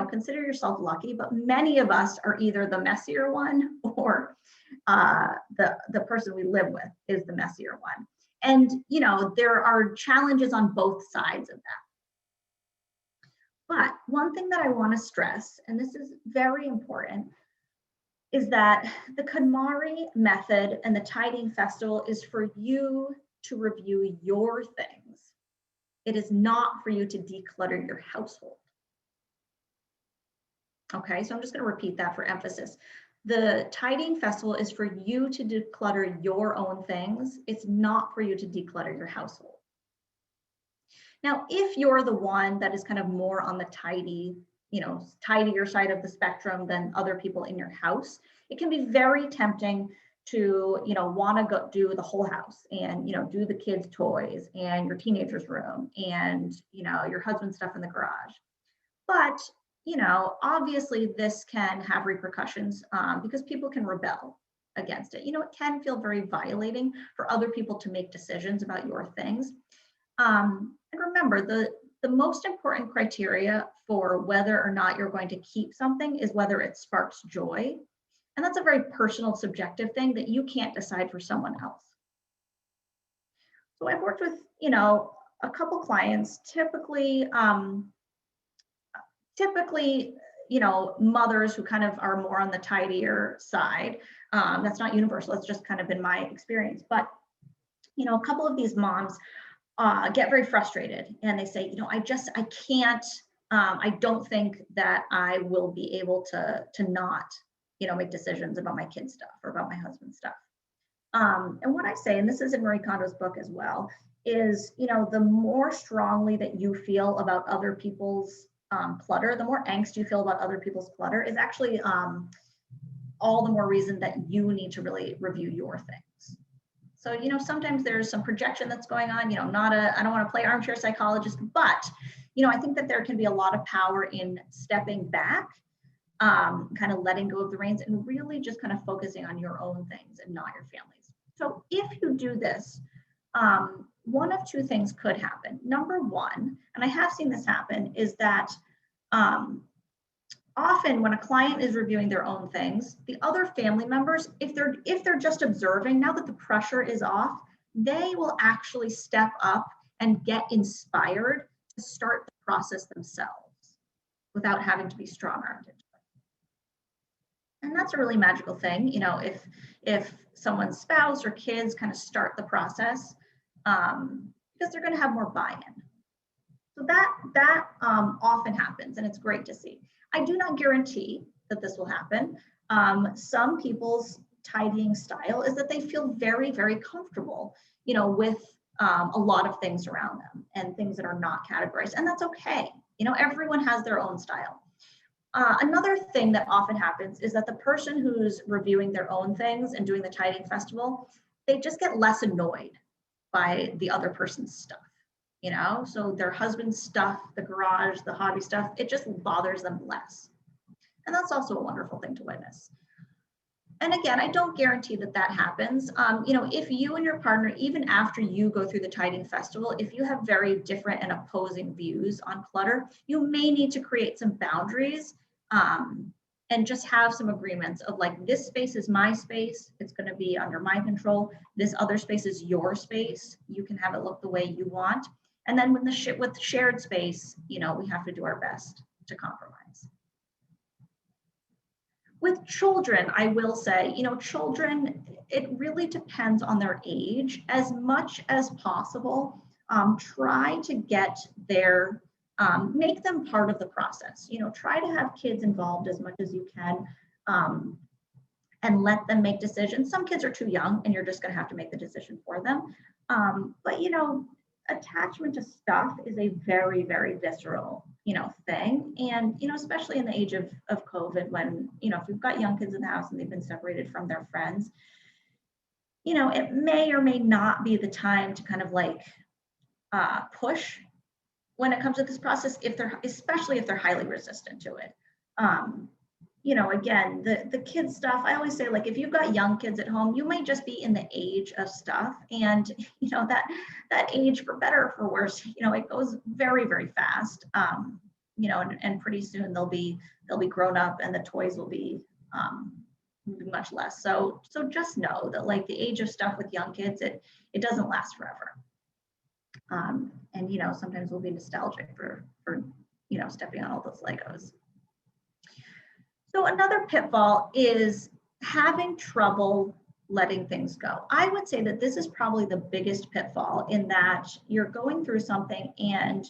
consider yourself lucky, but many of us are either the messier one or the person we live with is the messier one. And, there are challenges on both sides of that. But one thing that I want to stress, and this is very important, is that the KonMari method and the tidying festival is for you to review your things. It is not for you to declutter your household. Okay, so I'm just going to repeat that for emphasis. The tidying festival is for you to declutter your own things. It's not for you to declutter your household. Now, if you're the one that is kind of more on the tidier side of the spectrum than other people in your house, it can be very tempting to, want to go do the whole house and, do the kids' toys and your teenager's room and, your husband's stuff in the garage. But, obviously this can have repercussions because people can rebel against it. It can feel very violating for other people to make decisions about your things. And remember, the most important criteria for whether or not you're going to keep something is whether it sparks joy. And that's a very personal, subjective thing that you can't decide for someone else. So I've worked with, a couple clients, typically, mothers who kind of are more on the tidier side. That's not universal. It's just kind of been my experience. But, a couple of these moms get very frustrated and they say, I can't, I don't think that I will be able to not, make decisions about my kids' stuff or about my husband's stuff. And what I say, and this is in Marie Kondo's book as well, is, the more strongly that you feel about other people's clutter, the more angst you feel about other people's clutter is actually all the more reason that you need to really review your things. So, sometimes there's some projection that's going on, I don't want to play armchair psychologist, but, I think that there can be a lot of power in stepping back, kind of letting go of the reins and really just kind of focusing on your own things and not your family's. So if you do this, one of 2 things could happen. Number 1, and I have seen this happen, is that often when a client is reviewing their own things, the other family members, if they're just observing, now that the pressure is off, they will actually step up and get inspired to start the process themselves without having to be strong-armed into it. And that's a really magical thing, if someone's spouse or kids kind of start the process, because they're going to have more buy-in. So that often happens, and it's great to see. I do not guarantee that this will happen. Some people's tidying style is that they feel very, very comfortable, with a lot of things around them and things that are not categorized, and that's okay. You know, everyone has their own style. Another thing that often happens is that the person who's reviewing their own things and doing the tidying festival, they just get less annoyed by the other person's stuff, you know? So their husband's stuff, the garage, the hobby stuff, it just bothers them less. And that's also a wonderful thing to witness. And again, I don't guarantee that that happens. You know, if you and your partner, even after you go through the tidying festival, if you have very different and opposing views on clutter, you may need to create some boundaries and just have some agreements of like, this space is my space. It's going to be under my control. This other space is your space. You can have it look the way you want. And then with shared space, you know, we have to do our best to compromise. With children, I will say, you know, children, it really depends on their age. As much as possible, try to get their, make them part of the process. You know, try to have kids involved as much as you can and let them make decisions. Some kids are too young and you're just going to have to make the decision for them. But, you know, attachment to stuff is a very, very visceral, you know, thing. And, you know, especially in the age of COVID, when, you know, if you've got young kids in the house and they've been separated from their friends, you know, it may or may not be the time to kind of like push when it comes to this process, if they're, especially if they're highly resistant to it. You know, again, the kids stuff, I always say, like, if you've got young kids at home, you might just be in the age of stuff. And, you know, that age, for better or for worse, you know, it goes very, very fast. You know, and pretty soon they'll be grown up and the toys will be much less. So just know that, like, the age of stuff with young kids, it doesn't last forever. And, you know, sometimes we'll be nostalgic for, you know, stepping on all those Legos. So another pitfall is having trouble letting things go. I would say that this is probably the biggest pitfall, in that you're going through something and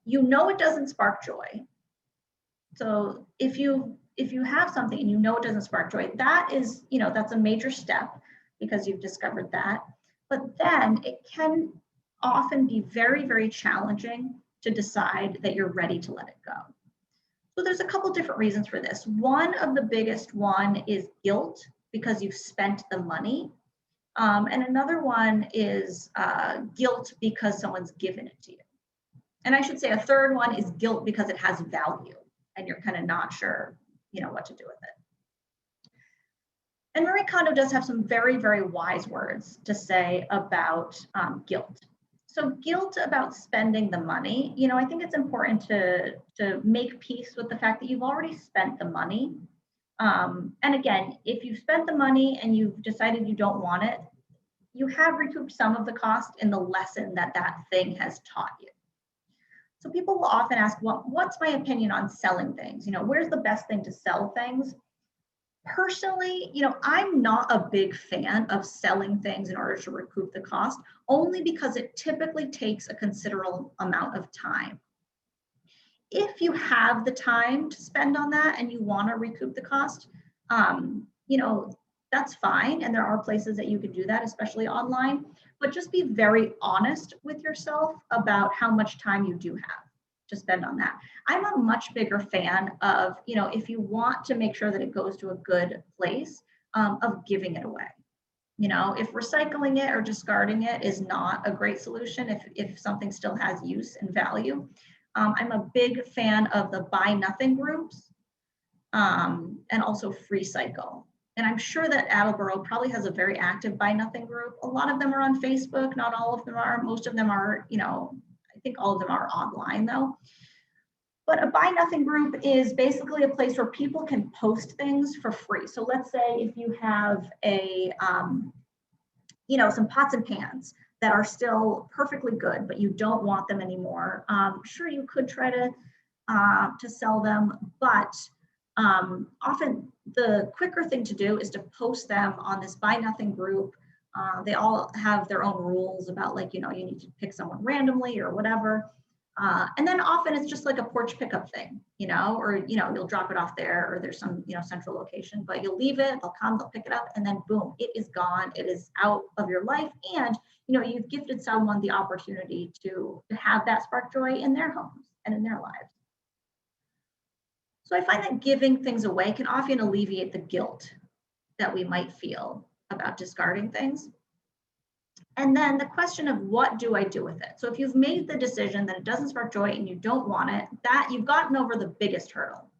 you know it doesn't spark joy. So if you have something and you know it doesn't spark joy, that is, you know, that's a major step because you've discovered that. But then it can often be very, very challenging to decide that you're ready to let it go. So there's a couple different reasons for this. One of the biggest one is guilt because you've spent the money. And another one is guilt because someone's given it to you. And I should say a third one is guilt because it has value and you're kind of not sure, you know, what to do with it. And Marie Kondo does have some very, very wise words to say about guilt. So guilt about spending the money, you know, I think it's important to make peace with the fact that you've already spent the money. And again, if you've spent the money and you've decided you don't want it, you have recouped some of the cost in the lesson that that thing has taught you. So people will often ask, well, what's my opinion on selling things? You know, where's the best thing to sell things? Personally, you know, I'm not a big fan of selling things in order to recoup the cost, only because it typically takes a considerable amount of time. If you have the time to spend on that and you want to recoup the cost, you know, that's fine. And there are places that you can do that, especially online, but just be very honest with yourself about how much time you do have to spend on that. I'm a much bigger fan of, you know, if you want to make sure that it goes to a good place, of giving it away. You know, if recycling it or discarding it is not a great solution, if something still has use and value, I'm a big fan of the buy nothing groups and also Free Cycle. And I'm sure that Attleboro probably has a very active buy nothing group. A lot of them are on Facebook, not all of them are. Most of them are, you know, I think all of them are online though. But a buy nothing group is basically a place where people can post things for free. So let's say if you have a, you know, some pots and pans that are still perfectly good, but you don't want them anymore. Sure, you could try to sell them, but often the quicker thing to do is to post them on this buy nothing group. They all have their own rules about, like, you know, you need to pick someone randomly or whatever. And then often it's just like a porch pickup thing, or, you'll drop it off there, or there's some, central location, but you'll leave it, they'll come, they'll pick it up, and then boom, it is gone. It is out of your life. And, you've gifted someone the opportunity to have that spark joy in their homes and in their lives. So I find that giving things away can often alleviate the guilt that we might feel about discarding things. And then the question of what do I do with it? So if you've made the decision that it doesn't spark joy and you don't want it, that you've gotten over the biggest hurdle.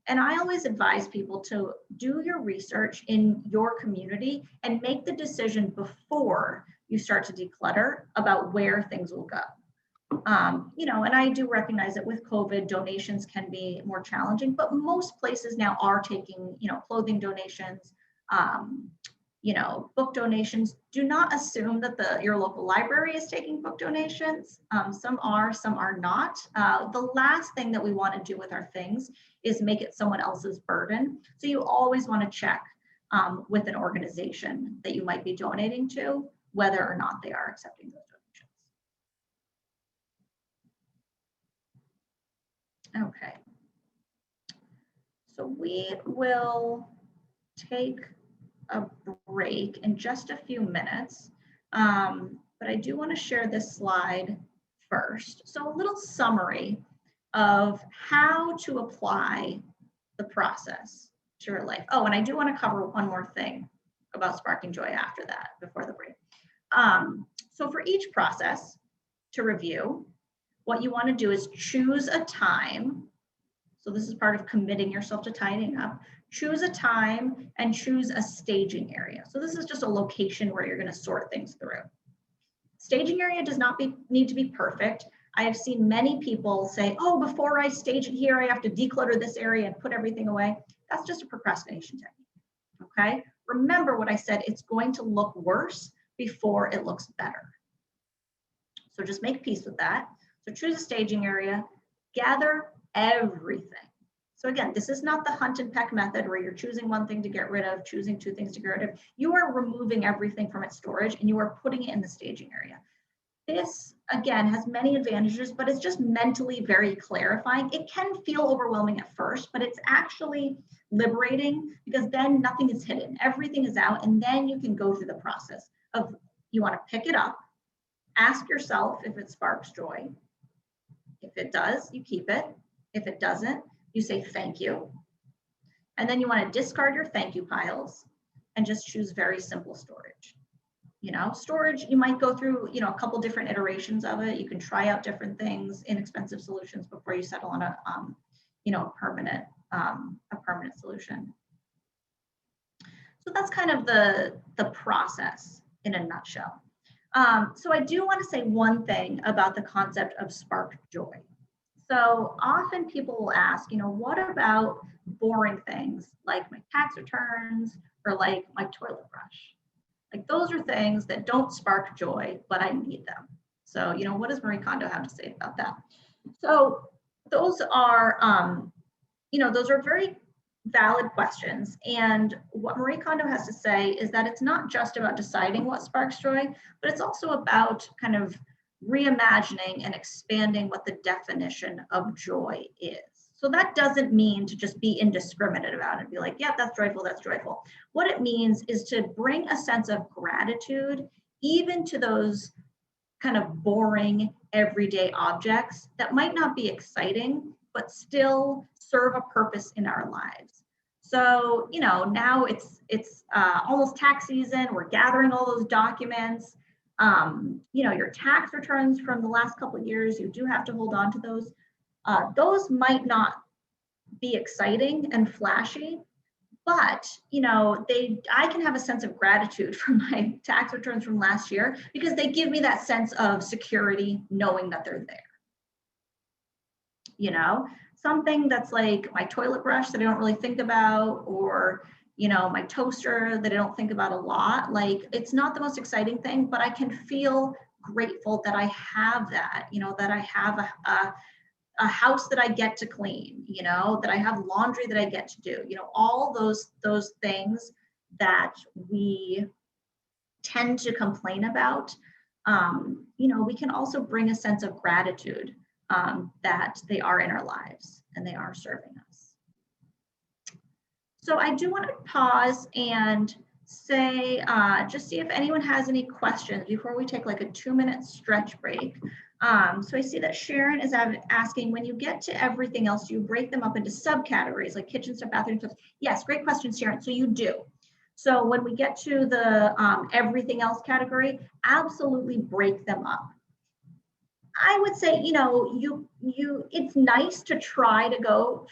And I always advise people to do your research in your community and make the decision before you start to declutter about where things will go. And I do recognize that with COVID, donations can be more challenging, but most places now are taking, clothing donations, book donations. Do not assume that your local library is taking book donations. Some are, some are not. The last thing that we want to do with our things is make it someone else's burden. So you always want to check with an organization that you might be donating to, whether or not they are accepting those donations. Okay. So we will take a break in just a few minutes, but I do want to share this slide first. So a little summary of how to apply the process to your life. Oh, and I do want to cover one more thing about sparking joy after that, before the break. So for each process to review, what you want to do is choose a time. So this is part of committing yourself to tidying up. Choose a time and choose a staging area. So this is just a location where you're going to sort things through. Staging area does not need to be perfect. I have seen many people say, oh, before I stage it here, I have to declutter this area and put everything away. That's just a procrastination technique, okay? Remember what I said, it's going to look worse before it looks better. So just make peace with that. So choose a staging area, gather everything. So again, this is not the hunt and peck method where you're choosing one thing to get rid of, choosing two things to get rid of. You are removing everything from its storage and you are putting it in the staging area. This, again, has many advantages, but it's just mentally very clarifying. It can feel overwhelming at first, but it's actually liberating because then nothing is hidden. Everything is out, and then you can go through the process of, you want to pick it up, ask yourself if it sparks joy. If it does, you keep it. If it doesn't, you say thank you. And then you want to discard your thank you piles and just choose very simple storage. Storage, you might go through, a couple different iterations of it. You can try out different things, inexpensive solutions before you settle on a, a permanent solution. So that's kind of the process in a nutshell. So I do want to say one thing about the concept of spark joy. So often people will ask, what about boring things like my tax returns or like my toilet brush? Like those are things that don't spark joy, but I need them. So, what does Marie Kondo have to say about that? So those are, those are very valid questions. And what Marie Kondo has to say is that it's not just about deciding what sparks joy, but it's also about kind of reimagining and expanding what the definition of joy is. So that doesn't mean to just be indiscriminate about it and be like, yeah, that's joyful, that's joyful. What it means is to bring a sense of gratitude, even to those kind of boring everyday objects that might not be exciting, but still serve a purpose in our lives. So, now it's almost tax season. We're gathering all those documents. Your tax returns from the last couple of years, you do have to hold on to those. Those might not be exciting and flashy, but I can have a sense of gratitude for my tax returns from last year because they give me that sense of security knowing that they're there. Something that's like my toilet brush that I don't really think about, or my toaster that I don't think about a lot. Like, it's not the most exciting thing, but I can feel grateful that I have that, that I have a house that I get to clean, that I have laundry that I get to do, all those things that we tend to complain about You know, we can also bring a sense of gratitude that they are in our lives and they are serving us. So I do want to pause and say, just see if anyone has any questions before we take like a 2-minute stretch break. So I see that Sharon is asking, when you get to everything else, do you break them up into subcategories like kitchen stuff, bathroom stuff? Yes, great question, Sharon. So you do. So when we get to the everything else category, absolutely break them up. I would say, you know, it's nice to try to go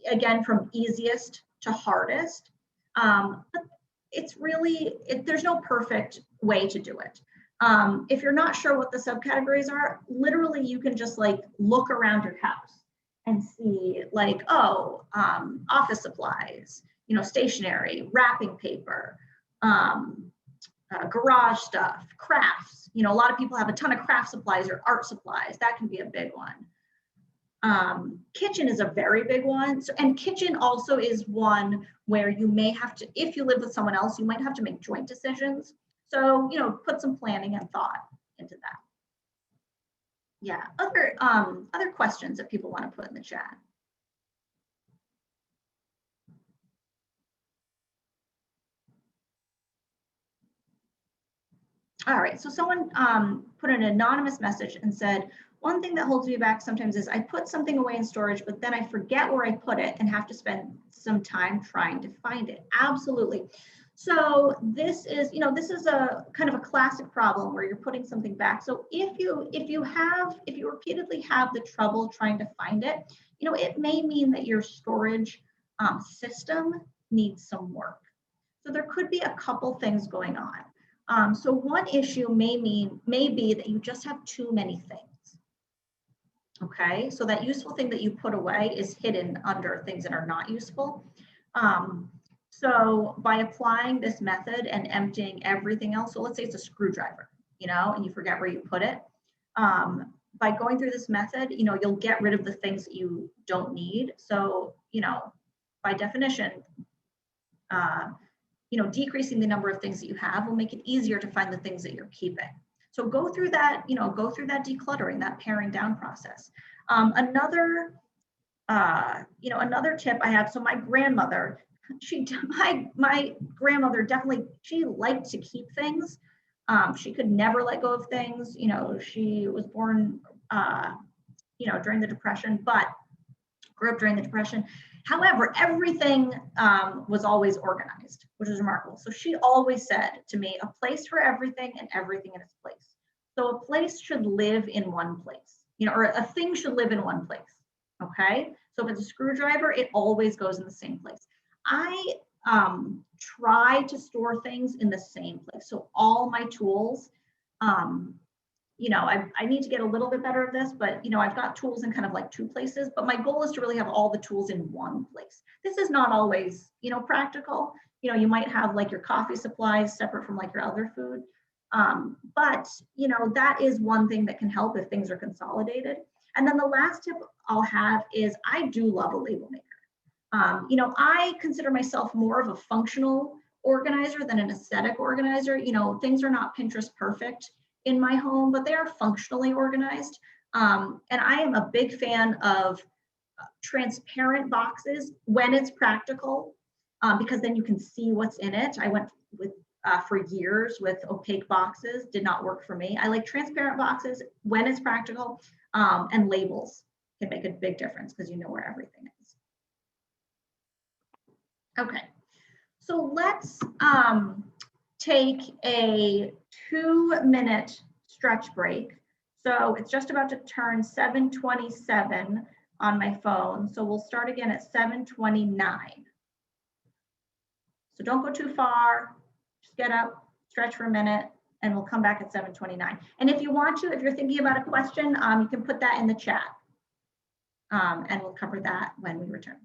again from easiest to hardest, but it's really, there's no perfect way to do it. If you're not sure what the subcategories are, literally you can just like look around your house and see like, oh, office supplies, you know, stationery, wrapping paper, garage stuff, crafts. You know, a lot of people have a ton of craft supplies or art supplies. That can be a big one. Kitchen is a very big one. So, and kitchen also is one where you may have to, if you live with someone else, you might have to make joint decisions. So, you know, put some planning and thought into that. Yeah, other questions that people want to put in the chat. All right, so someone put an anonymous message and said, one thing that holds me back sometimes is I put something away in storage, but then I forget where I put it and have to spend some time trying to find it. Absolutely. So this is, you know, this is a kind of a classic problem where you're putting something back. So if you repeatedly have the trouble trying to find it, you know, it may mean that your storage system needs some work. So there could be a couple things going on. So one issue may be that you just have too many things. Okay, so that useful thing that you put away is hidden under things that are not useful. So by applying this method and emptying everything else, so let's say it's a screwdriver, you know, and you forget where you put it. By going through this method, you know, you'll get rid of the things that you don't need. So, you know, by definition, you know, decreasing the number of things that you have will make it easier to find the things that you're keeping. So go through that, you know, go through that decluttering, that paring down process. Another tip I have, so my grandmother, my grandmother definitely, she liked to keep things. She could never let go of things. You know, she was born, you know, during the Depression, but grew up during the Depression. However, everything was always organized, which is remarkable. So she always said to me, a place for everything and everything in its place. So a place should live in one place, you know, or a thing should live in one place. Okay. So if it's a screwdriver, it always goes in the same place. I try to store things in the same place. So all my tools, you know, I need to get a little bit better at this, but, you know, I've got tools in kind of like 2 places, but my goal is to really have all the tools in one place. This is not always, you know, practical. You know, you might have like your coffee supplies separate from like your other food. But, you know, that is one thing that can help if things are consolidated. And then the last tip I'll have is I do love a label maker. You know, I consider myself more of a functional organizer than an aesthetic organizer. You know, things are not Pinterest perfect in my home, but they are functionally organized. And I am a big fan of transparent boxes when it's practical, because then you can see what's in it. I went with for years with opaque boxes, did not work for me. I like transparent boxes when it's practical, and labels can make a big difference because you know where everything is. Okay, so let's take a 2-minute stretch break. So it's just about to turn 7:27 on my phone. So we'll start again at 7:29. So don't go too far, just get up, stretch for a minute, and we'll come back at 7:29. And if you want to, if you're thinking about a question, you can put that in the chat, and we'll cover that when we return.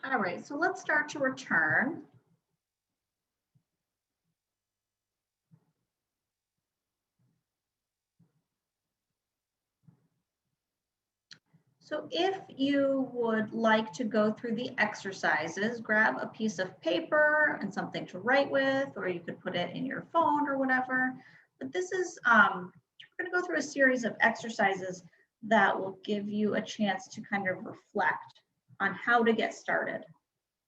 All right, so let's start to return. So if you would like to go through the exercises, grab a piece of paper and something to write with, or you could put it in your phone or whatever. But this is, we're going to go through a series of exercises that will give you a chance to kind of reflect on how to get started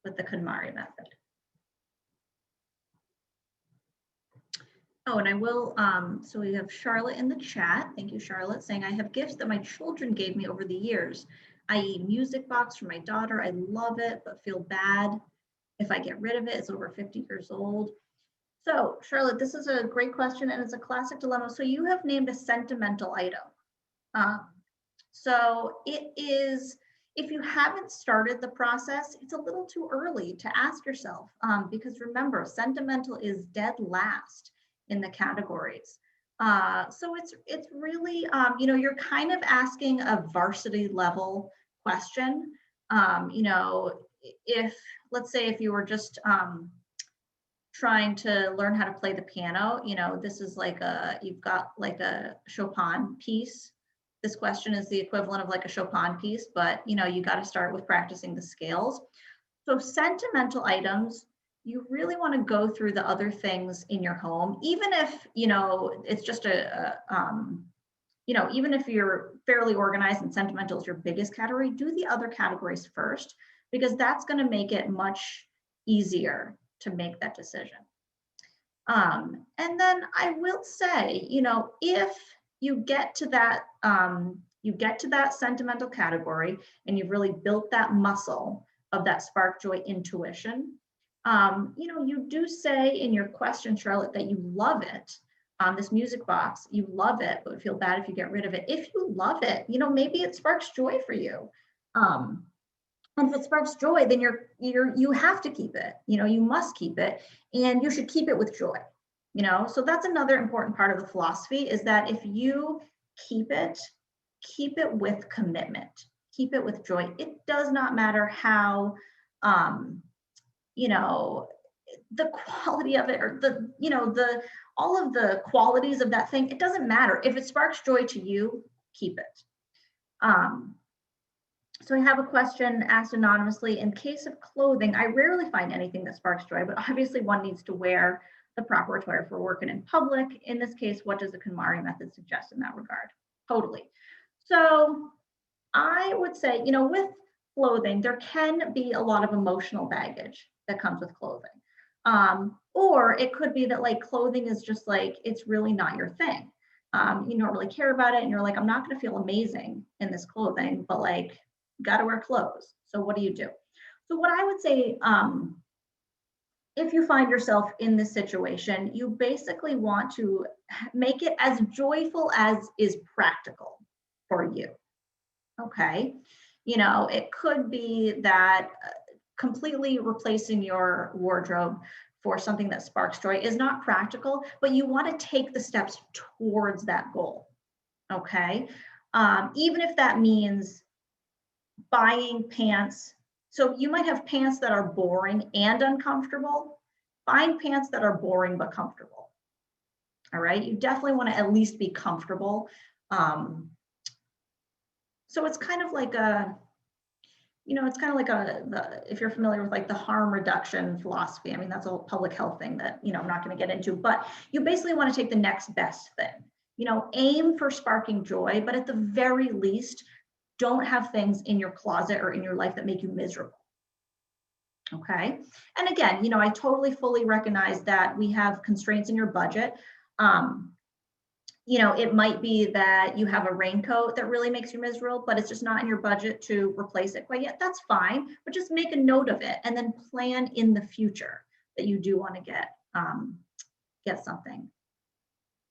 with the KonMari method. Oh, and I will, so we have Charlotte in the chat. Thank you, Charlotte, saying, I have gifts that my children gave me over the years, i.e. music box for my daughter. I love it, but feel bad if I get rid of it. It's over 50 years old. So Charlotte, this is a great question and it's a classic dilemma. So you have named a sentimental item. So it is, if you haven't started the process, it's a little too early to ask yourself, because remember, sentimental is dead last in the categories. So it's really, you know, you're kind of asking a varsity level question. You know, if, let's say if you were just trying to learn how to play the piano, you know, this is like you've got like a Chopin piece. This question is the equivalent of like a Chopin piece, but you know, you got to start with practicing the scales. So sentimental items, you really want to go through the other things in your home, even if, you know, it's just you know, even if you're fairly organized and sentimental is your biggest category, do the other categories first, because that's going to make it much easier to make that decision. And then I will say, you know, if you get to that, sentimental category and you've really built that muscle of that spark joy intuition, you know, you do say in your question, Charlotte, that you love it. This music box, you love it, but would feel bad if you get rid of it. If you love it, you know, maybe it sparks joy for you. And if it sparks joy, then you have to keep it. You know, you must keep it, and you should keep it with joy. You know, so that's another important part of the philosophy, is that if you keep it with commitment, keep it with joy. It does not matter how, you know, the quality of it, or the, you know, all of the qualities of that thing. It doesn't matter. If it sparks joy to you, keep it. So I have a question asked anonymously. In case of clothing, I rarely find anything that sparks joy, but obviously one needs to wear the proper attire for work and in public. In this case, what does the KonMari method suggest in that regard? Totally. So I would say, you know, with clothing, there can be a lot of emotional baggage that comes with clothing. Or it could be that like clothing is just like, it's really not your thing. You don't really care about it, and you're like, I'm not going to feel amazing in this clothing, but like, got to wear clothes. So what do you do? So what I would say, if you find yourself in this situation, you basically want to make it as joyful as is practical for you. Okay. You know, it could be that completely replacing your wardrobe for something that sparks joy is not practical, but you want to take the steps towards that goal. Okay. Even if that means buying pants. So you might have pants that are boring and uncomfortable. Find pants that are boring but comfortable. All right. You definitely want to at least be comfortable. So it's kind of like a, you know, it's kind of like if you're familiar with like the harm reduction philosophy. I mean, that's a public health thing that, you know, I'm not going to get into, but you basically want to take the next best thing. You know, aim for sparking joy, but at the very least, don't have things in your closet or in your life that make you miserable. Okay. And again, you know, I totally fully recognize that we have constraints in your budget. You know, it might be that you have a raincoat that really makes you miserable, but it's just not in your budget to replace it quite yet. That's fine, but just make a note of it and then plan in the future that you do want to get something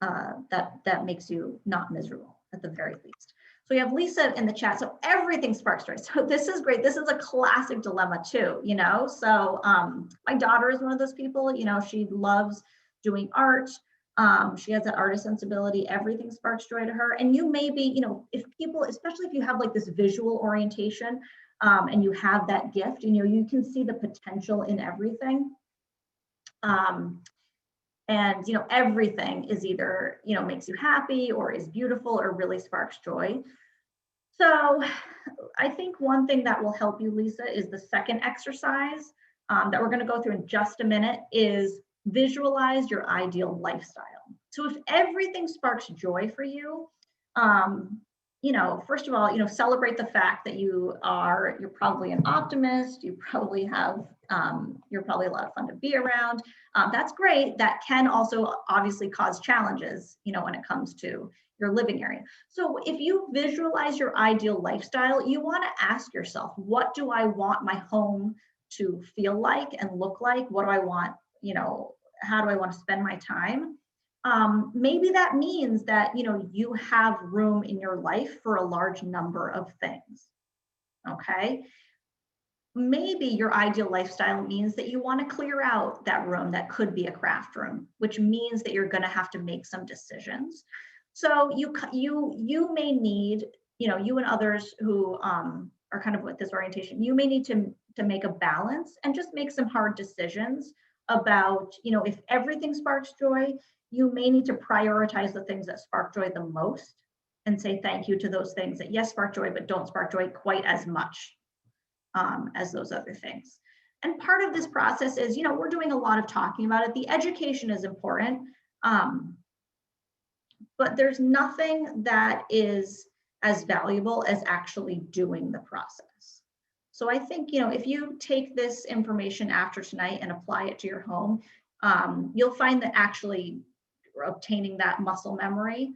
that makes you not miserable at the very least. So we have Lisa in the chat. So everything sparks joy. So this is great. This is a classic dilemma too, you know? So my daughter is one of those people, you know, she loves doing art. She has that artist sensibility. Everything sparks joy to her. And you may be, you know, if people, especially if you have like this visual orientation, and you have that gift, you can see the potential in everything. And everything is either makes you happy or is beautiful or really sparks joy. So I think one thing that will help you, Lisa, is the second exercise that we're going to go through in just a minute, is visualize your ideal lifestyle. So if everything sparks joy for you, first of all, celebrate the fact that you're probably an optimist. You probably have, you're probably a lot of fun to be around. That's great. That can also obviously cause challenges, when it comes to your living area. So if you visualize your ideal lifestyle, you want to ask yourself, what do I want my home to feel like and look like? What do I want, how do I want to spend my time? Maybe that means that, you have room in your life for a large number of things, okay? Maybe your ideal lifestyle means that you want to clear out that room that could be a craft room, which means that you're going to have to make some decisions. So you may need, you and others who are kind of with this orientation, you may need to make a balance and just make some hard decisions about, if everything sparks joy, you may need to prioritize the things that spark joy the most and say thank you to those things that, yes, spark joy, but don't spark joy quite as much as those other things. And part of this process is, we're doing a lot of talking about it. The education is important, but there's nothing that is as valuable as actually doing the process. So I think, if you take this information after tonight and apply it to your home, you'll find that actually obtaining that muscle memory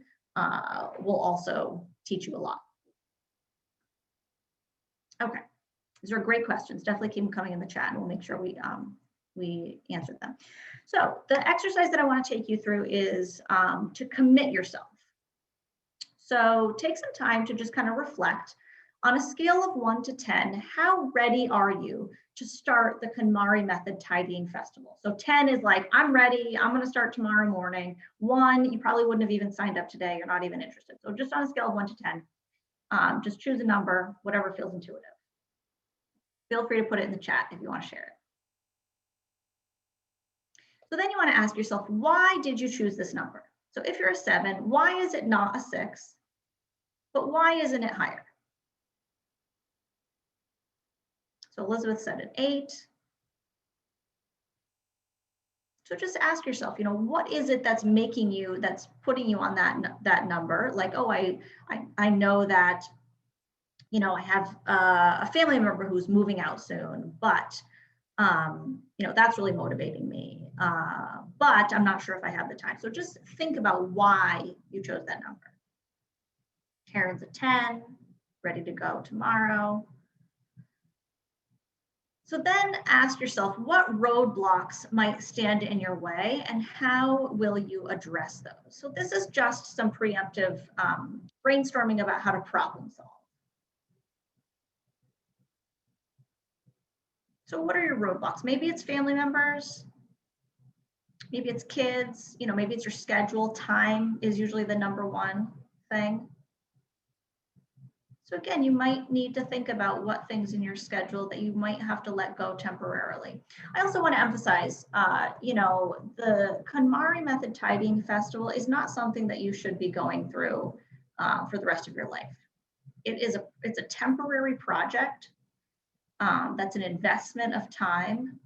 will also teach you a lot. Okay, these are great questions. Definitely keep them coming in the chat, and we'll make sure we answered them. So the exercise that I want to take you through is to commit yourself. So take some time to just kind of reflect on a scale of 1 to 10, how ready are you to start the KonMari Method Tidying Festival? So 10 is like, I'm ready, I'm going to start tomorrow morning. 1, you probably wouldn't have even signed up today, you're not even interested. So just on a scale of 1 to 10, just choose a number, whatever feels intuitive. Feel free to put it in the chat if you want to share it. So then you want to ask yourself, why did you choose this number? So if you're a 7, why is it not a 6? But why isn't it higher? So Elizabeth said an 8. So just ask yourself, what is it that's making you, that's putting you on that number? Like, oh, I know that, I have a family member who's moving out soon, but that's really motivating me. But I'm not sure if I have the time. So just think about why you chose that number. Karen's a 10, ready to go tomorrow. So then ask yourself, what roadblocks might stand in your way and how will you address those? So this is just some preemptive brainstorming about how to problem solve. So what are your roadblocks? Maybe it's family members, maybe it's kids, maybe it's your schedule. Time is usually the #1 thing. So again, you might need to think about what things in your schedule that you might have to let go temporarily. I also want to emphasize, the KonMari Method Tidying Festival is not something that you should be going through for the rest of your life. It's a temporary project. That's an investment of time,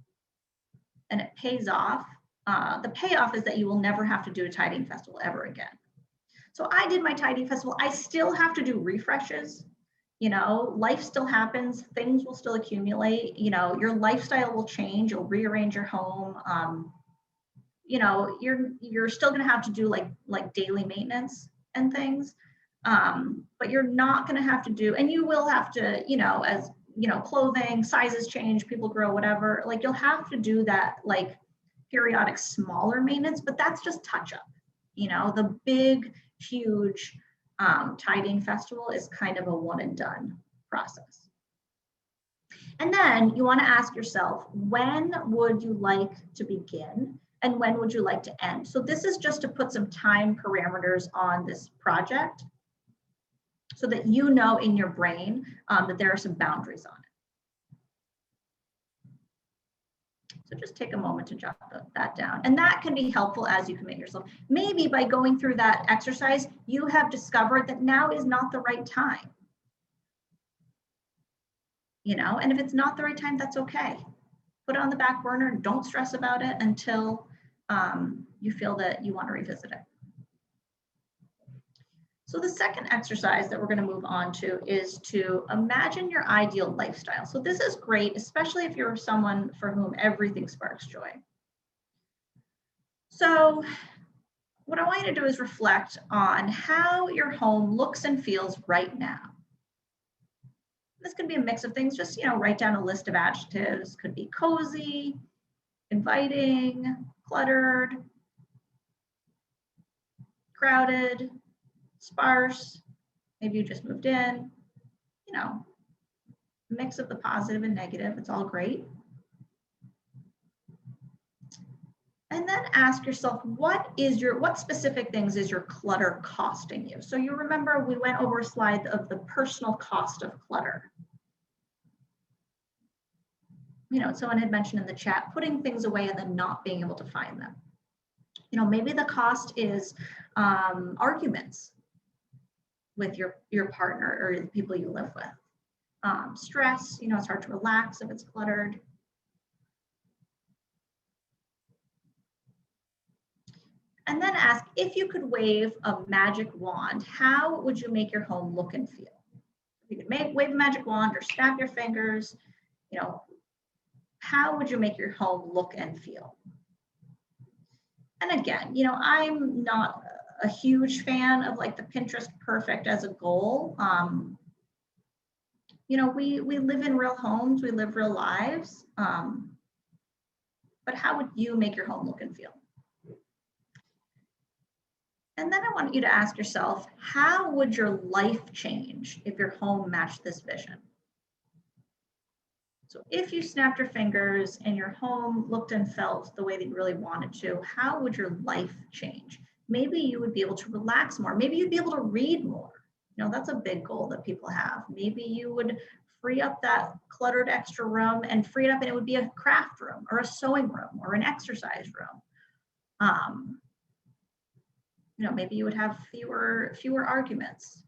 and it pays off. The payoff is that you will never have to do a tidying festival ever again. So I did my tidying festival. I still have to do refreshes. Life still happens, things will still accumulate, your lifestyle will change, you'll rearrange your home. You're still gonna have to do like daily maintenance and things, but you're not gonna have to do, and you will have to, as clothing, sizes change, people grow, whatever, like you'll have to do that like periodic smaller maintenance, but that's just touch up. The big, huge tidying festival is kind of a one and done process. And then you want to ask yourself, when would you like to begin and when would you like to end? So this is just to put some time parameters on this project so that in your brain that there are some boundaries on it. So just take a moment to jot that down. And that can be helpful as you commit yourself. Maybe by going through that exercise, you have discovered that now is not the right time. You know, and if it's not the right time, that's okay. Put it on the back burner. Don't stress about it until you feel that you want to revisit it. So the second exercise that we're going to move on to is to imagine your ideal lifestyle. So this is great, especially if you're someone for whom everything sparks joy. So what I want you to do is reflect on how your home looks and feels right now. This can be a mix of things. Just, write down a list of adjectives. Could be cozy, inviting, cluttered, crowded, sparse. Maybe you just moved in. A mix of the positive and negative. It's all great. And then ask yourself, what specific things is your clutter costing you? So you remember we went over a slide of the personal cost of clutter. Someone had mentioned in the chat, putting things away and then not being able to find them. Maybe the cost is arguments with your partner or the people you live with. Stress, it's hard to relax if it's cluttered. And then ask, if you could wave a magic wand, how would you make your home look and feel? If you could wave a magic wand or snap your fingers, how would you make your home look and feel? And again, I'm not a huge fan of like the Pinterest perfect as a goal. We live in real homes, we live real lives. But how would you make your home look and feel? And then I want you to ask yourself, how would your life change if your home matched this vision? So if you snapped your fingers and your home looked and felt the way that you really wanted to, how would your life change? Maybe you would be able to relax more. Maybe you'd be able to read more. That's a big goal that people have. Maybe you would free up that cluttered extra room and free it up and it would be a craft room or a sewing room or an exercise room. Maybe you would have fewer arguments.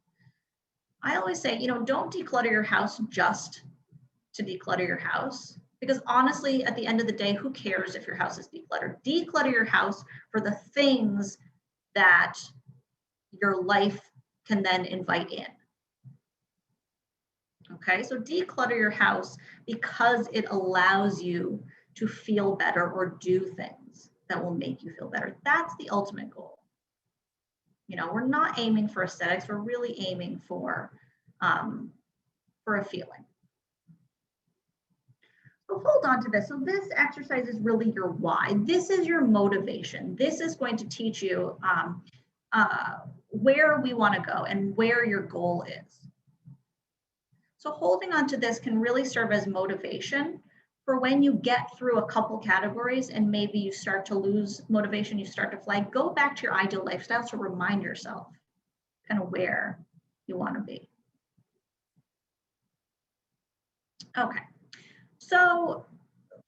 I always say, don't declutter your house just to declutter your house, because honestly, at the end of the day, who cares if your house is decluttered? Declutter your house for the things that your life can then invite in. Okay, so declutter your house because it allows you to feel better or do things that will make you feel better. That's the ultimate goal. We're not aiming for aesthetics. We're really aiming for a feeling. So hold on to this. So this exercise is really your why. This is your motivation. This is going to teach you where we want to go and where your goal is. So holding on to this can really serve as motivation for when you get through a couple categories and maybe you start to lose motivation, you start to flag, go back to your ideal lifestyle to remind yourself kind of where you want to be. Okay, so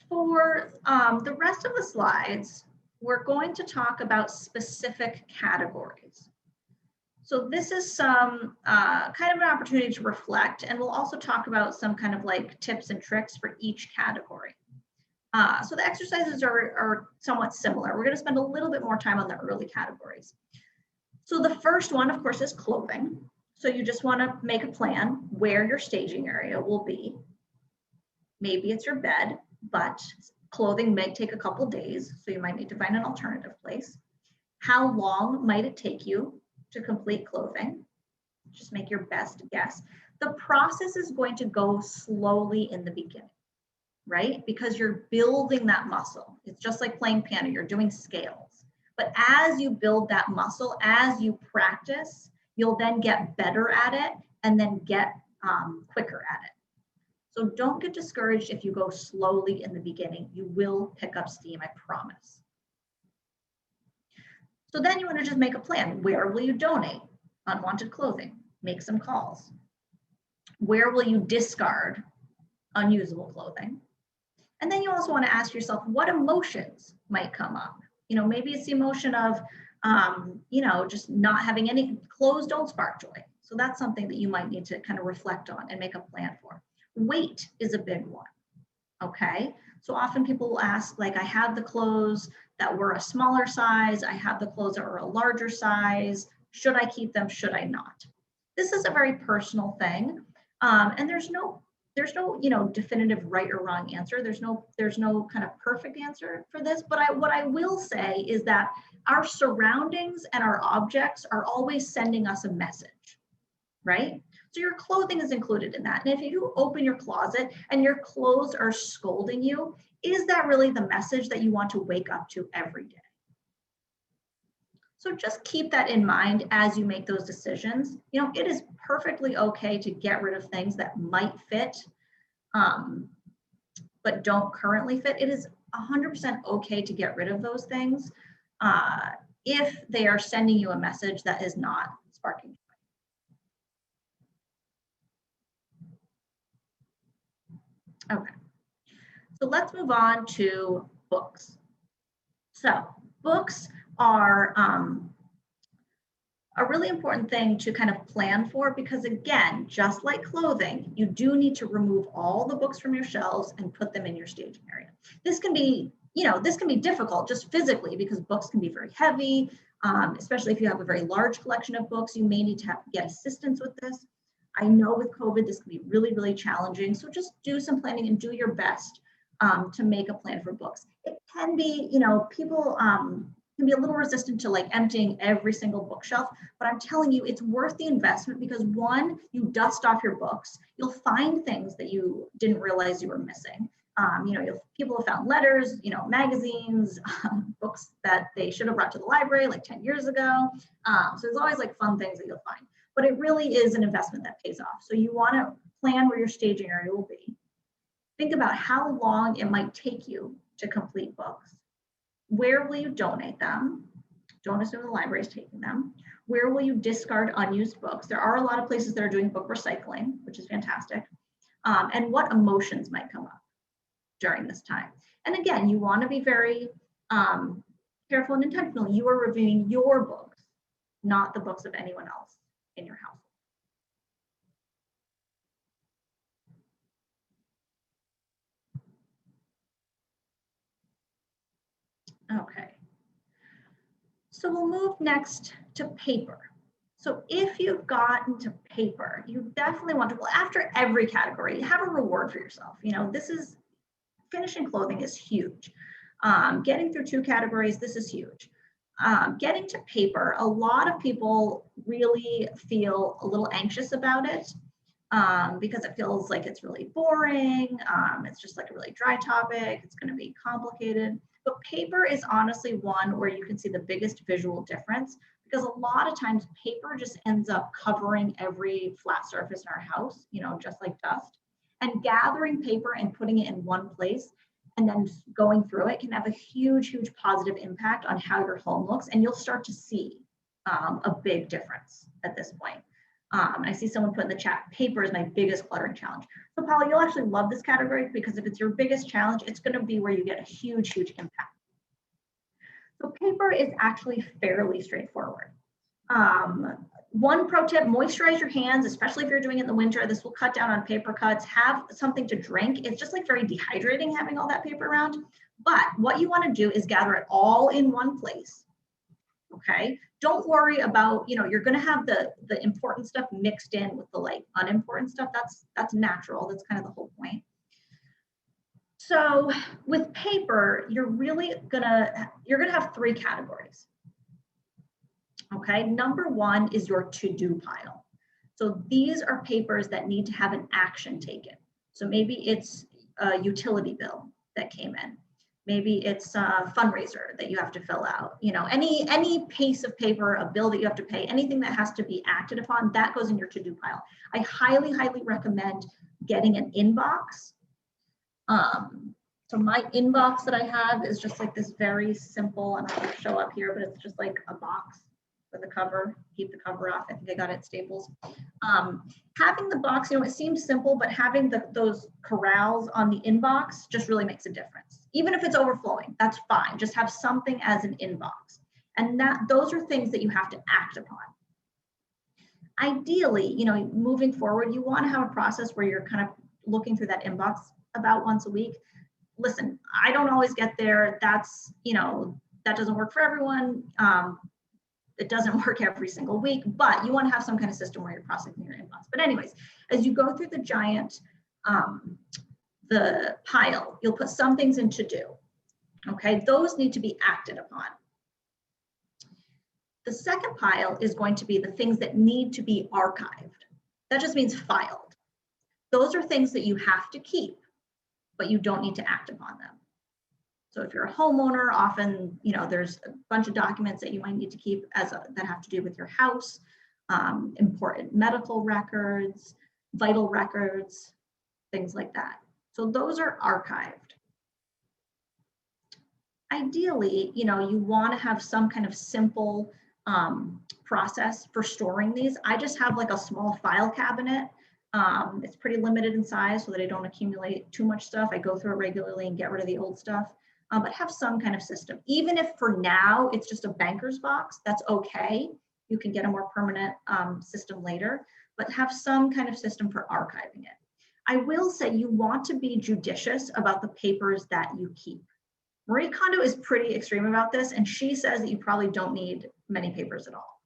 for the rest of the slides, we're going to talk about specific categories. So this is some kind of an opportunity to reflect, and we'll also talk about some kind of like tips and tricks for each category. So the exercises are somewhat similar. We're going to spend a little bit more time on the early categories. So the first one, of course, is clothing. So you just want to make a plan where your staging area will be. Maybe it's your bed, but clothing may take a couple days, so you might need to find an alternative place. How long might it take you to complete clothing? Just make your best guess. The process is going to go slowly in the beginning, right? Because you're building that muscle. It's just like playing piano, you're doing scales. But as you build that muscle, as you practice, you'll then get better at it and then get quicker at it. So don't get discouraged if you go slowly in the beginning. You will pick up steam, I promise. So then you want to just make a plan. Where will you donate unwanted clothing? Make some calls. Where will you discard unusable clothing? And then you also want to ask yourself what emotions might come up. Maybe it's the emotion of, just not having any clothes don't spark joy. So that's something that you might need to kind of reflect on and make a plan for. Weight is a big one. Okay. So often people will ask, like, I have the clothes that were a smaller size. I have the clothes that were a larger size. Should I keep them? Should I not? This is a very personal thing. And there's no definitive right or wrong answer. There's no kind of perfect answer for this. But what I will say is that our surroundings and our objects are always sending us a message, right? So your clothing is included in that. And if you open your closet and your clothes are scolding you, is that really the message that you want to wake up to every day? So just keep that in mind as you make those decisions. It is perfectly okay to get rid of things that might fit, but don't currently fit. It is 100% okay to get rid of those things if they are sending you a message that is not sparking joy. Okay, so let's move on to books. So books are a really important thing to kind of plan for, because again, just like clothing, you do need to remove all the books from your shelves and put them in your staging area. This can be difficult just physically because books can be very heavy, especially if you have a very large collection of books. You may need to get assistance with this. I know with COVID, this can be really, really challenging. So just do some planning and do your best to make a plan for books. It can be, people can be a little resistant to like emptying every single bookshelf, but I'm telling you, it's worth the investment because one, you dust off your books. You'll find things that you didn't realize you were missing. People have found letters, magazines, books that they should have brought to the library like 10 years ago. So there's always like fun things that you'll find, but it really is an investment that pays off. So you want to plan where your staging area will be. Think about how long it might take you to complete books. Where will you donate them? Don't assume the library is taking them. Where will you discard unused books? There are a lot of places that are doing book recycling, which is fantastic. And what emotions might come up during this time? And again, you want to be very careful and intentional. You are reviewing your books, not the books of anyone else in your household. Okay. So we'll move next to paper. So if you've gotten to paper, you definitely want to, well, after every category, have a reward for yourself. Finishing clothing is huge. Getting through 2 categories, this is huge. Getting to paper, a lot of people really feel a little anxious about it because it feels like it's really boring. It's just like a really dry topic. It's going to be complicated. But paper is honestly one where you can see the biggest visual difference, because a lot of times paper just ends up covering every flat surface in our house, just like dust. And gathering paper and putting it in one place and then going through it can have a huge, huge positive impact on how your home looks. And you'll start to see a big difference at this point. I see someone put in the chat, paper is my biggest cluttering challenge. So Paula, you'll actually love this category, because if it's your biggest challenge, it's going to be where you get a huge, huge impact. So paper is actually fairly straightforward. One pro tip, moisturize your hands, especially if you're doing it in the winter. This will cut down on paper cuts. Have something to drink. It's just like very dehydrating having all that paper around. But what you want to do is gather it all in one place. Okay, don't worry about, you're going to have the important stuff mixed in with the like unimportant stuff. That's natural. That's kind of the whole point. So with paper, you're gonna have 3 categories. Okay, number 1 is your to-do pile. So these are papers that need to have an action taken. So maybe it's a utility bill that came in. Maybe it's a fundraiser that you have to fill out. Any piece of paper, a bill that you have to pay, anything that has to be acted upon, that goes in your to-do pile. I highly, highly recommend getting an inbox. So my inbox that I have is just like this very simple, and I'll show up here, but it's just like a box. for the cover, keep the cover off. I think I got it at Staples. Having the box, it seems simple, but having those corrals on the inbox just really makes a difference. Even if it's overflowing, that's fine. Just have something as an inbox. And those are things that you have to act upon. Ideally, moving forward, you want to have a process where you're kind of looking through that inbox about once a week. Listen, I don't always get there. That's, that doesn't work for everyone. It doesn't work every single week, but you want to have some kind of system where you're processing your inbox. But anyways, as you go through the giant, the pile, you'll put some things in to do. Okay, those need to be acted upon. The second pile is going to be the things that need to be archived. That just means filed. Those are things that you have to keep, but you don't need to act upon them. So if you're a homeowner, often, there's a bunch of documents that you might need to keep that have to do with your house, important medical records, vital records, things like that. So those are archived. Ideally, you want to have some kind of simple process for storing these. I just have like a small file cabinet. It's pretty limited in size so that I don't accumulate too much stuff. I go through it regularly and get rid of the old stuff. But have some kind of system. Even if for now it's just a banker's box, that's okay. You can get a more permanent system later, but have some kind of system for archiving it. I will say you want to be judicious about the papers that you keep. Marie Kondo is pretty extreme about this, and she says that you probably don't need many papers at all.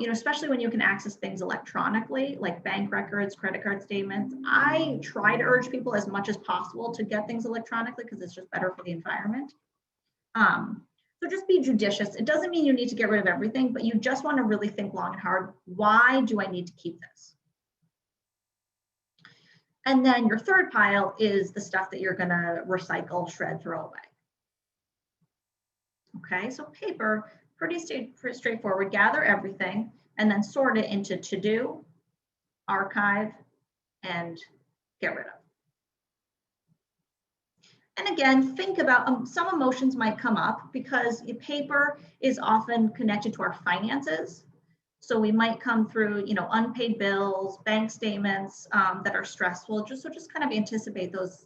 Especially when you can access things electronically, like bank records, credit card statements. I try to urge people as much as possible to get things electronically because it's just better for the environment. So just be judicious. It doesn't mean you need to get rid of everything, but you just want to really think long and hard. Why do I need to keep this? And then your third pile is the stuff that you're going to recycle, shred, throw away. Okay, so paper, pretty straightforward. Gather everything and then sort it into to do, archive, and get rid of. And again, think about some emotions might come up because paper is often connected to our finances. So we might come through, unpaid bills, bank statements that are stressful. Just kind of anticipate those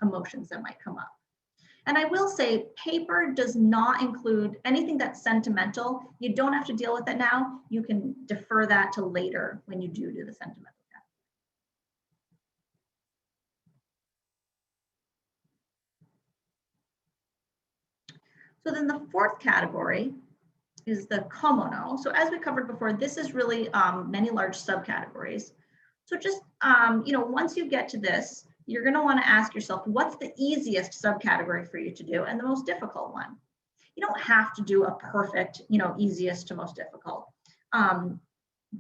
emotions that might come up. And I will say paper does not include anything that's sentimental. You don't have to deal with it now. You can defer that to later when you do the sentimental category. So then the fourth category is the komono. So as we covered before, this is really many large subcategories. So just, once you get to this, you're going to want to ask yourself, what's the easiest subcategory for you to do and the most difficult one? You don't have to do a perfect, easiest to most difficult.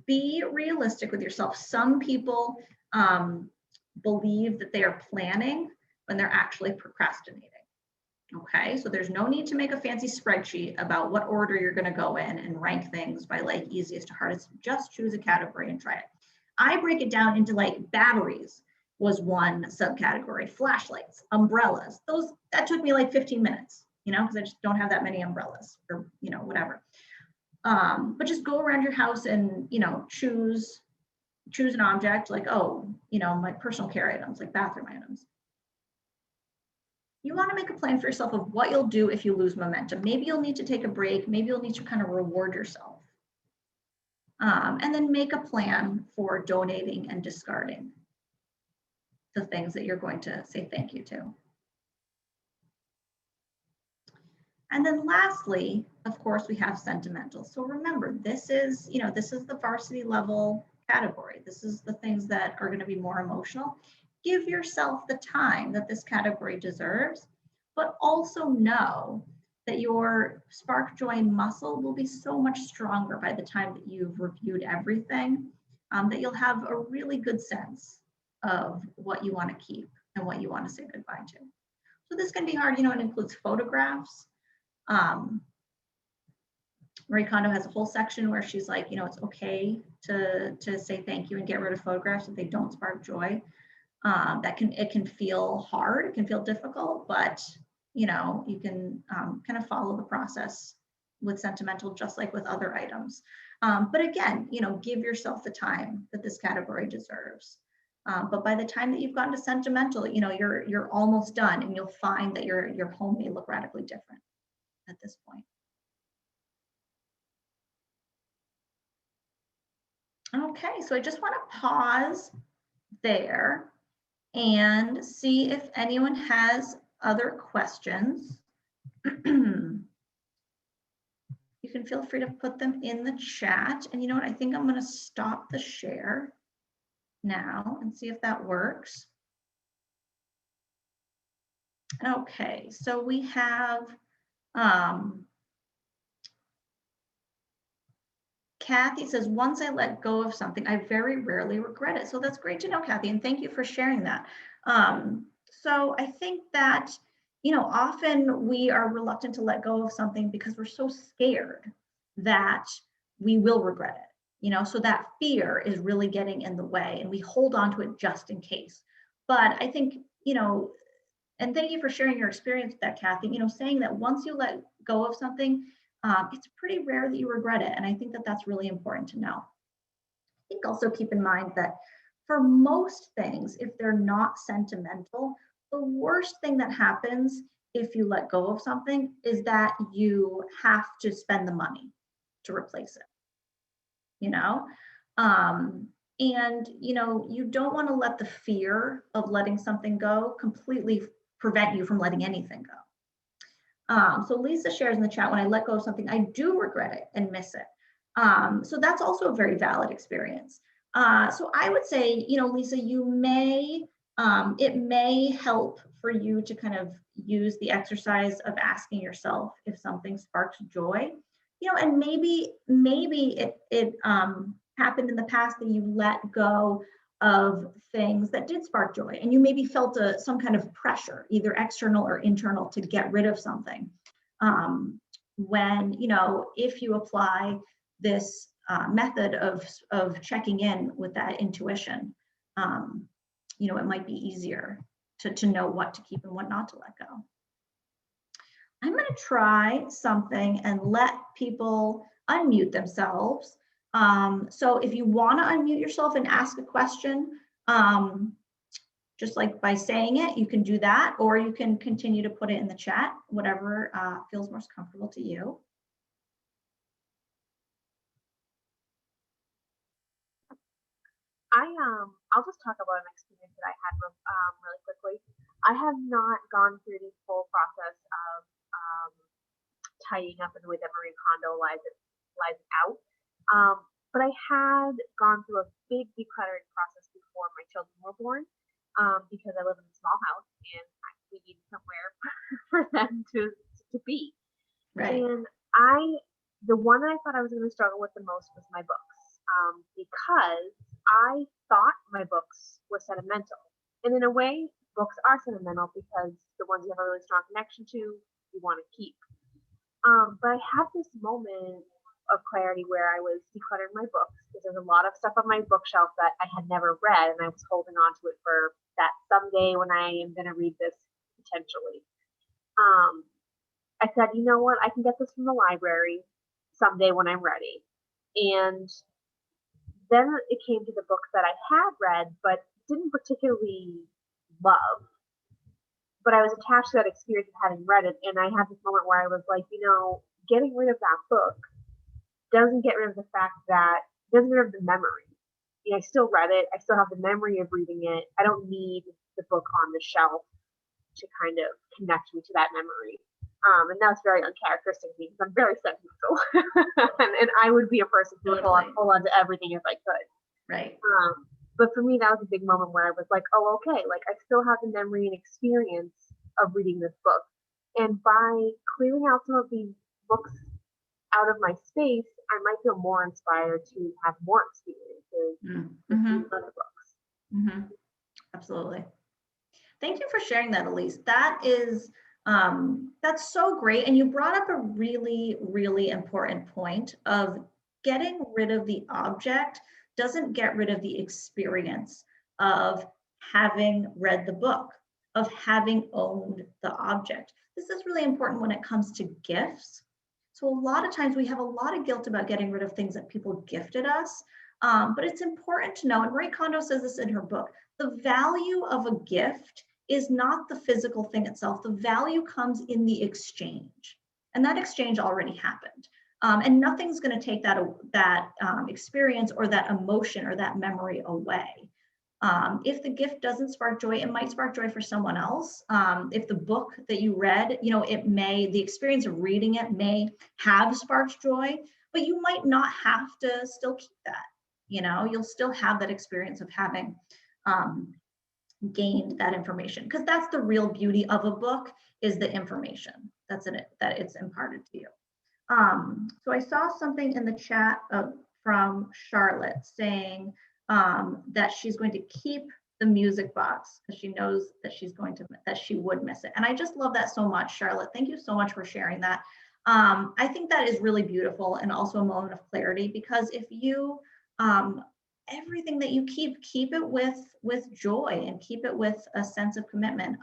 Be realistic with yourself. Some people believe that they are planning when they're actually procrastinating. Okay, so there's no need to make a fancy spreadsheet about what order you're going to go in and rank things by like easiest to hardest. Just choose a category and try it. I break it down into like batteries was one subcategory, flashlights, umbrellas. That took me like 15 minutes, because I just don't have that many umbrellas or, whatever. But just go around your house and, choose an object like, my personal care items, like bathroom items. You want to make a plan for yourself of what you'll do if you lose momentum. Maybe you'll need to take a break. Maybe you'll need to kind of reward yourself. And then make a plan for donating and discarding the things that you're going to say thank you to. And then lastly, of course, we have sentimental. So remember, this is the varsity level category. This is the things that are going to be more emotional. Give yourself the time that this category deserves, but also know that your spark joy muscle will be so much stronger by the time that you've reviewed everything, that you'll have a really good sense of what you want to keep and what you want to say goodbye to. So this can be hard, it includes photographs. Marie Kondo has a whole section where she's like, it's okay to say thank you and get rid of photographs if they don't spark joy. It can feel hard, it can feel difficult, but you can kind of follow the process with sentimental, just like with other items. But again, give yourself the time that this category deserves. But by the time that you've gotten to sentimental, you're almost done, and you'll find that your home may look radically different at this point. Okay, so I just want to pause there and see if anyone has other questions. You can feel free to put them in the chat. And you know what? I think I'm going to stop the share now and see if that works. Okay, so we have Kathy says, once I let go of something, I very rarely regret it. So that's great to know, Kathy, and thank you for sharing that. So I think that, often we are reluctant to let go of something because we're so scared that we will regret it, so that fear is really getting in the way, and we hold on to it just in case. But I think, and thank you for sharing your experience with that, Kathy, saying that once you let go of something, it's pretty rare that you regret it. And I think that that's really important to know. I think also keep in mind that for most things, if they're not sentimental, the worst thing that happens if you let go of something is that you have to spend the money to replace it, and, you don't want to let the fear of letting something go completely prevent you from letting anything go. So Lisa shares in the chat, when I let go of something, I do regret it and miss it. So that's also a very valid experience. So I would say, Lisa, it may help for you to kind of use the exercise of asking yourself if something sparks joy, and maybe it happened in the past that you let go of things that did spark joy, and you maybe felt some kind of pressure, either external or internal, to get rid of something. When, if you apply this method of checking in with that intuition, it might be easier to know what to keep and what not to let go. I'm going to try something and let people unmute themselves. So if you want to unmute yourself and ask a question, just like by saying it, you can do that, or you can continue to put it in the chat, whatever feels most comfortable to you. I'll just talk about an experience that I had really quickly. I have not gone through the full process of tidying up in the way that Marie Kondo lies out. But I had gone through a big decluttering process before my children were born, because I live in a small house and we need somewhere for them to be. Right. And the one that I thought I was going to struggle with the most was my books, because I thought my books were sentimental. And in a way, books are sentimental because the ones you have a really strong connection to, you want to keep. But I had this moment of clarity where I was decluttering my books, because there's a lot of stuff on my bookshelf that I had never read, and I was holding on to it for that someday when I am going to read this potentially. I said, you know what, I can get this from the library someday when I'm ready. And then it came to the books that I had read but didn't particularly love. But I was attached to that experience of having read it, and I had this moment where I was like, getting rid of that book doesn't get rid of the fact that doesn't get rid of the memory. I still read it. I still have the memory of reading it. I don't need the book on the shelf to kind of connect me to that memory. And that's very uncharacteristic of me because I'm very sentimental, and I would be a person who would hold on to everything if I could. Right. But for me, that was a big moment where I was like, oh, okay, like I still have the memory and experience of reading this book. And by clearing out some of these books out of my space, I might feel more inspired to have more experiences with other books. Mm-hmm. Absolutely. Thank you for sharing that, Elise. That is, that's so great. And you brought up a really, really important point of getting rid of the object doesn't get rid of the experience of having read the book, of having owned the object. This is really important when it comes to gifts. So a lot of times we have a lot of guilt about getting rid of things that people gifted us. But it's important to know, and Marie Kondo says this in her book, the value of a gift is not the physical thing itself. The value comes in the exchange. And that exchange already happened. And nothing's going to take that experience or that emotion or that memory away. If the gift doesn't spark joy, it might spark joy for someone else. If the book that you read, the experience of reading it may have sparked joy, but you might not have to still keep that. You'll still have that experience of having gained that information, because that's the real beauty of a book, is the information that's in it, that it's imparted to you. So I saw something in the chat from Charlotte saying that she's going to keep the music box because she knows that that she would miss it. And I just love that so much, Charlotte. Thank you so much for sharing that. I think that is really beautiful and also a moment of clarity, because if you everything that you keep it with joy and keep it with a sense of commitment.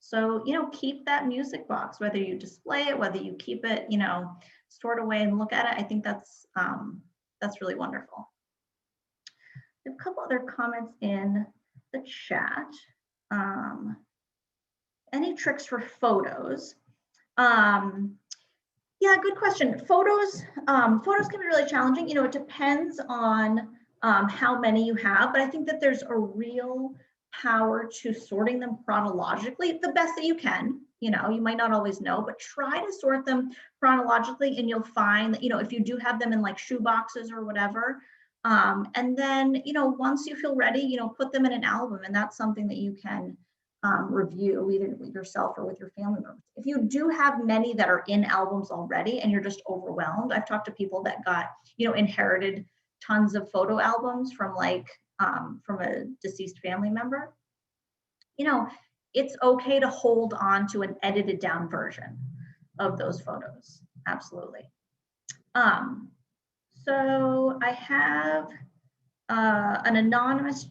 So, keep that music box, whether you display it, whether you keep it, stored away and look at it. I think that's really wonderful. A couple other comments in the chat. Any tricks for photos? Yeah, good question. Photos can be really challenging. It depends on how many you have, but I think that there's a real power to sorting them chronologically, the best that you can. You might not always know, but try to sort them chronologically, and you'll find that, if you do have them in like shoe boxes or whatever, and then, once you feel ready, put them in an album, and that's something that you can review either with yourself or with your family members. If you do have many that are in albums already and you're just overwhelmed, I've talked to people that got, inherited tons of photo albums from from a deceased family member. It's okay to hold on to an edited down version of those photos. Absolutely. So I have an anonymous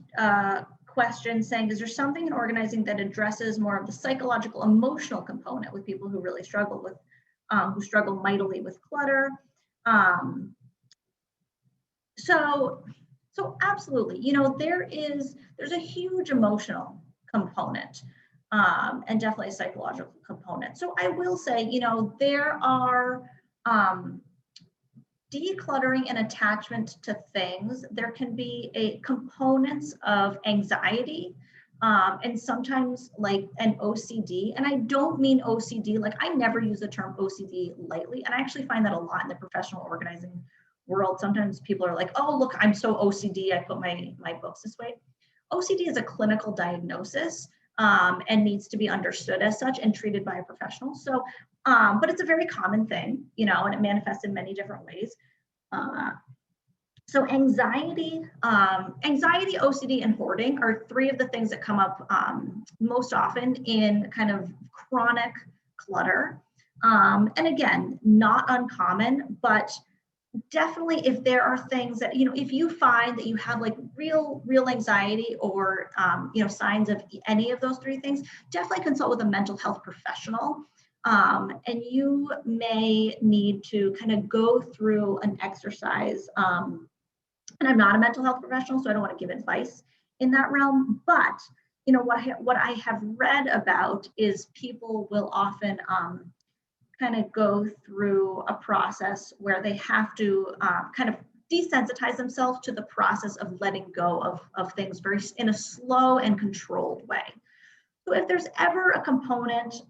question saying, is there something in organizing that addresses more of the psychological, emotional component with people who really struggle with, who struggle mightily with clutter? So absolutely, there's a huge emotional component and definitely a psychological component. So I will say, there are decluttering and attachment to things. There can be components of anxiety and sometimes like an OCD. And I don't mean OCD, like I never use the term OCD lightly. And I actually find that a lot in the professional organizing world. Sometimes people are like, oh, look, I'm so OCD, I put my books this way. OCD is a clinical diagnosis and needs to be understood as such and treated by a professional. So, but it's a very common thing, and it manifests in many different ways. So anxiety, OCD, and hoarding are three of the things that come up most often in kind of chronic clutter. And again, not uncommon, but definitely if there are things that, if you find that you have like real anxiety or, signs of any of those three things, definitely consult with a mental health professional. And you may need to kind of go through an exercise. And I'm not a mental health professional, so I don't want to give advice in that realm. But, what I have read about is people will often kind of go through a process where they have to kind of desensitize themselves to the process of letting go of things in a slow and controlled way. So if there's ever a component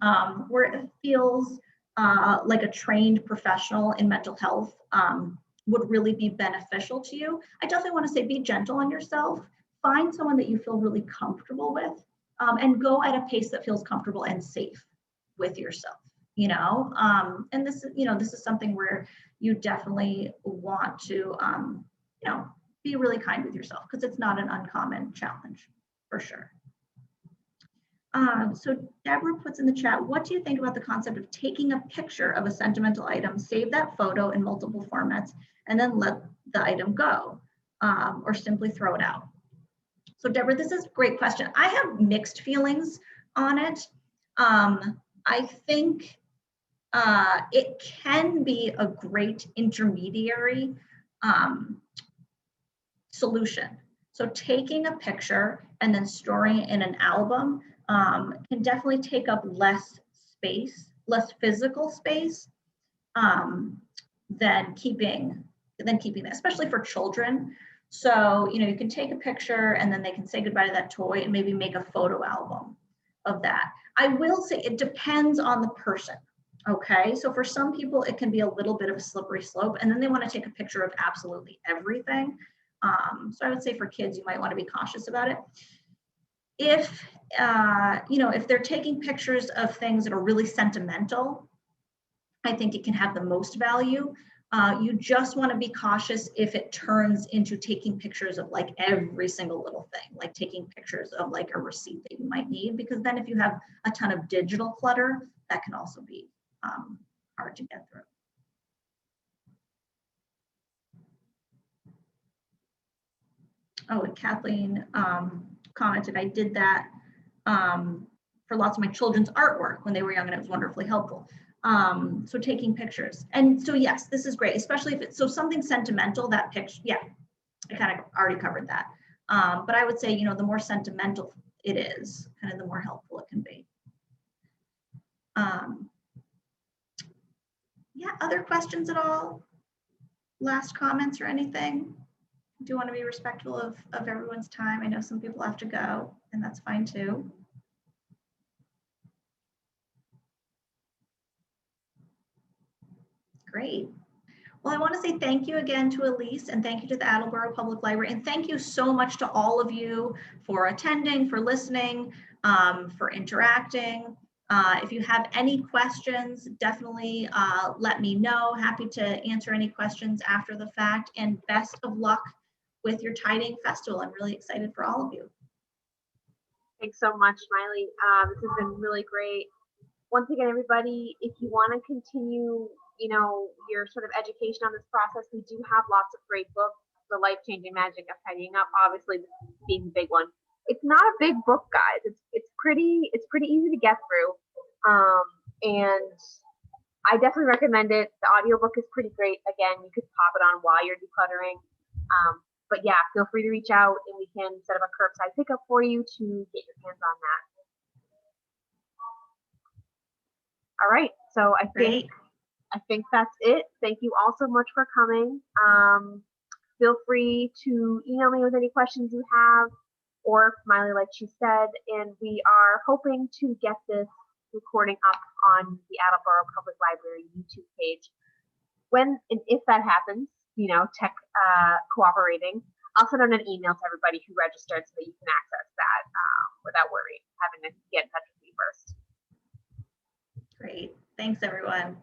where it feels like a trained professional in mental health would really be beneficial to you, I definitely want to say be gentle on yourself. Find someone that you feel really comfortable with and go at a pace that feels comfortable and safe with yourself. And this is something where you definitely want to, be really kind with yourself, because it's not an uncommon challenge for sure. So Deborah puts in the chat, what do you think about the concept of taking a picture of a sentimental item, save that photo in multiple formats, and then let the item go, or simply throw it out? So Deborah, this is a great question. I have mixed feelings on it. I think it can be a great intermediary solution. So taking a picture and then storing it in an album can definitely take up less space, less physical space than keeping that, especially for children. So, you can take a picture and then they can say goodbye to that toy and maybe make a photo album of that. I will say it depends on the person. Okay, so for some people, it can be a little bit of a slippery slope, and then they want to take a picture of absolutely everything. So I would say for kids, you might want to be cautious about it. If, if they're taking pictures of things that are really sentimental, I think it can have the most value. You just want to be cautious if it turns into taking pictures of like every single little thing, like taking pictures of like a receipt that you might need, because then if you have a ton of digital clutter, that can also be hard to get through. Oh, and Kathleen commented, I did that for lots of my children's artwork when they were young, and it was wonderfully helpful. So taking pictures. And so yes, this is great, especially if it's so something sentimental, that picture, yeah, I kind of already covered that. But I would say, the more sentimental it is, kind of the more helpful it can be. Yeah, other questions at all? Last comments or anything? Do want to be respectful of everyone's time. I know some people have to go, and that's fine too. Great. Well, I want to say thank you again to Elise, and thank you to the Attleboro Public Library, and thank you so much to all of you for attending, for listening, for interacting. If you have any questions, definitely let me know. Happy to answer any questions after the fact, and best of luck with your Tiding Festival. I'm really excited for all of you. Thanks so much, Miley. This has been really great. Once again, everybody, if you want to continue, your sort of education on this process, we do have lots of great books. The Life-Changing Magic of Tidying Up, obviously being the big one. It's not a big book, guys. It's pretty easy to get through, and I definitely recommend it. The audiobook is pretty great. Again, you could pop it on while you're decluttering. But yeah, feel free to reach out and we can set up a curbside pickup for you to get your hands on that. All right, so I think that's it. Thank you all so much for coming. Feel free to email me with any questions you have, or Miley, like she said, and we are hoping to get this recording up on the Attleboro Public Library YouTube page. When and if that happens, tech cooperating, I'll send out an email to everybody who registered so that you can access that without worrying, having to get in touch with me first. Great. Thanks, everyone.